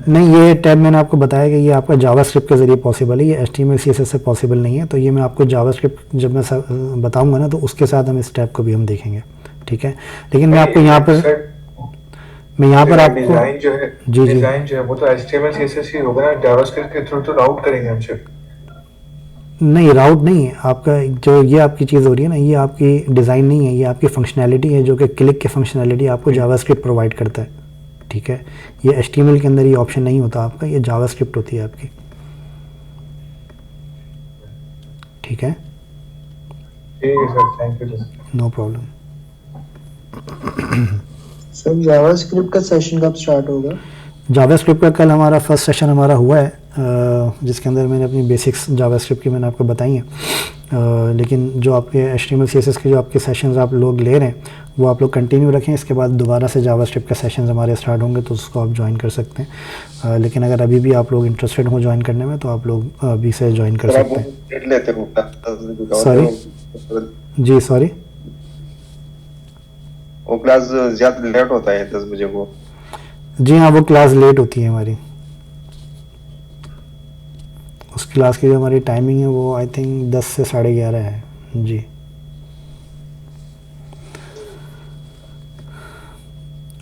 नहीं, ये टैब मैंने आपको बताया कि ये आपका जावास्क्रिप्ट के ज़रिए पॉसिबल है, ये HTML CSS से पॉसिबल नहीं है। तो ये मैं आपको जावास्क्रिप्ट जब मैं बताऊंगा ना तो उसके साथ हम इस टैब को भी हम देखेंगे, ठीक है? लेकिन मैं आपको यहाँ पर आपको डिजाइन जो है जी जी डिजाइन जो है वो तो HTML CSS ही होगा ना, जावास्क्रिप्ट के थ्रू तो राउट करेंगे हम सिर्फ। नहीं, राउट नहीं है आपका, जो ये आपकी चीज़ हो रही है ना, ये आपकी डिज़ाइन नहीं है, ये आपकी फंक्शनैलिटी है जो कि क्लिक की फंक्शनैलिटी आपको जावास्क्रिप्ट प्रोवाइड करता है, ठीक है? ये HTML के अंदर ये ऑप्शन नहीं होता आपका, ये जावास्क्रिप्ट होती है आपकी, ठीक है? ठीक है sir, thank you. No problem. Sir JavaScript का सेशन कब स्टार्ट होगा? जावास्क्रिप्ट का कल हमारा फर्स्ट सेशन हमारा हुआ है, जिसके अंदर मैंने अपनी बेसिक्स जावास्क्रिप्ट की मैंने आपको बताई हैं। लेकिन जो आपके HTML CSS के जो आपके सेशंस आप लोग ले रहे हैं वो आप लोग कंटिन्यू रखें, इसके बाद दोबारा से जावास्क्रिप्ट के सेशंस हमारे स्टार्ट होंगे तो उसको आप ज्वाइन कर सकते हैं। लेकिन अगर अभी भी आप लोग इंटरेस्टेड हो ज्वाइन करने में तो आप लोग अभी से ज्वाइन कर सकते हैं। लेते हो? सॉरी जी, सॉरी, वो क्लास ज्यादा लेट होता है 10 बजे को? जी हाँ, वो क्लास लेट होती है हमारी। उस क्लास की जो हमारी टाइमिंग है वो आई थिंक 10 से 11:30 है जी।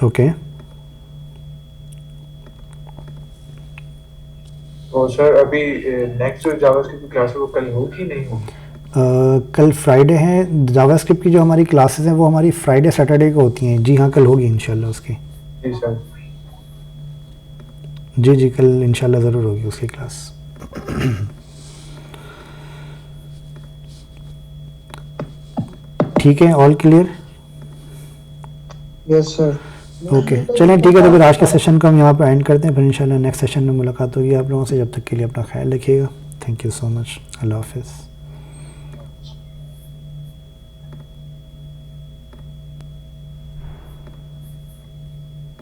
ओके तो सर अभी नेक्स्ट जो जावास्क्रिप्ट की क्लास है वो कल होगी नहीं होगी? कल फ्राइडे है, जावास्क्रिप्ट की जो हमारी क्लासेस हैं वो हमारी फ्राइडे सैटरडे को होती हैं। जी हाँ, कल होगी इंशाल्लाह उसकी। जी सर। जी जी, कल इंशाल्लाह ज़रूर होगी उसकी क्लास। ठीक है, all clear? Yes sir. Okay चलें, ठीक है, तो फिर आज के सेशन को हम यहाँ पर एंड करते हैं, फिर इंशाल्लाह नेक्स्ट सेशन में मुलाकात होगी आप लोगों से। जब तक के लिए अपना ख्याल रखिएगा। Thank you so much. अल्लाह हाफिज़।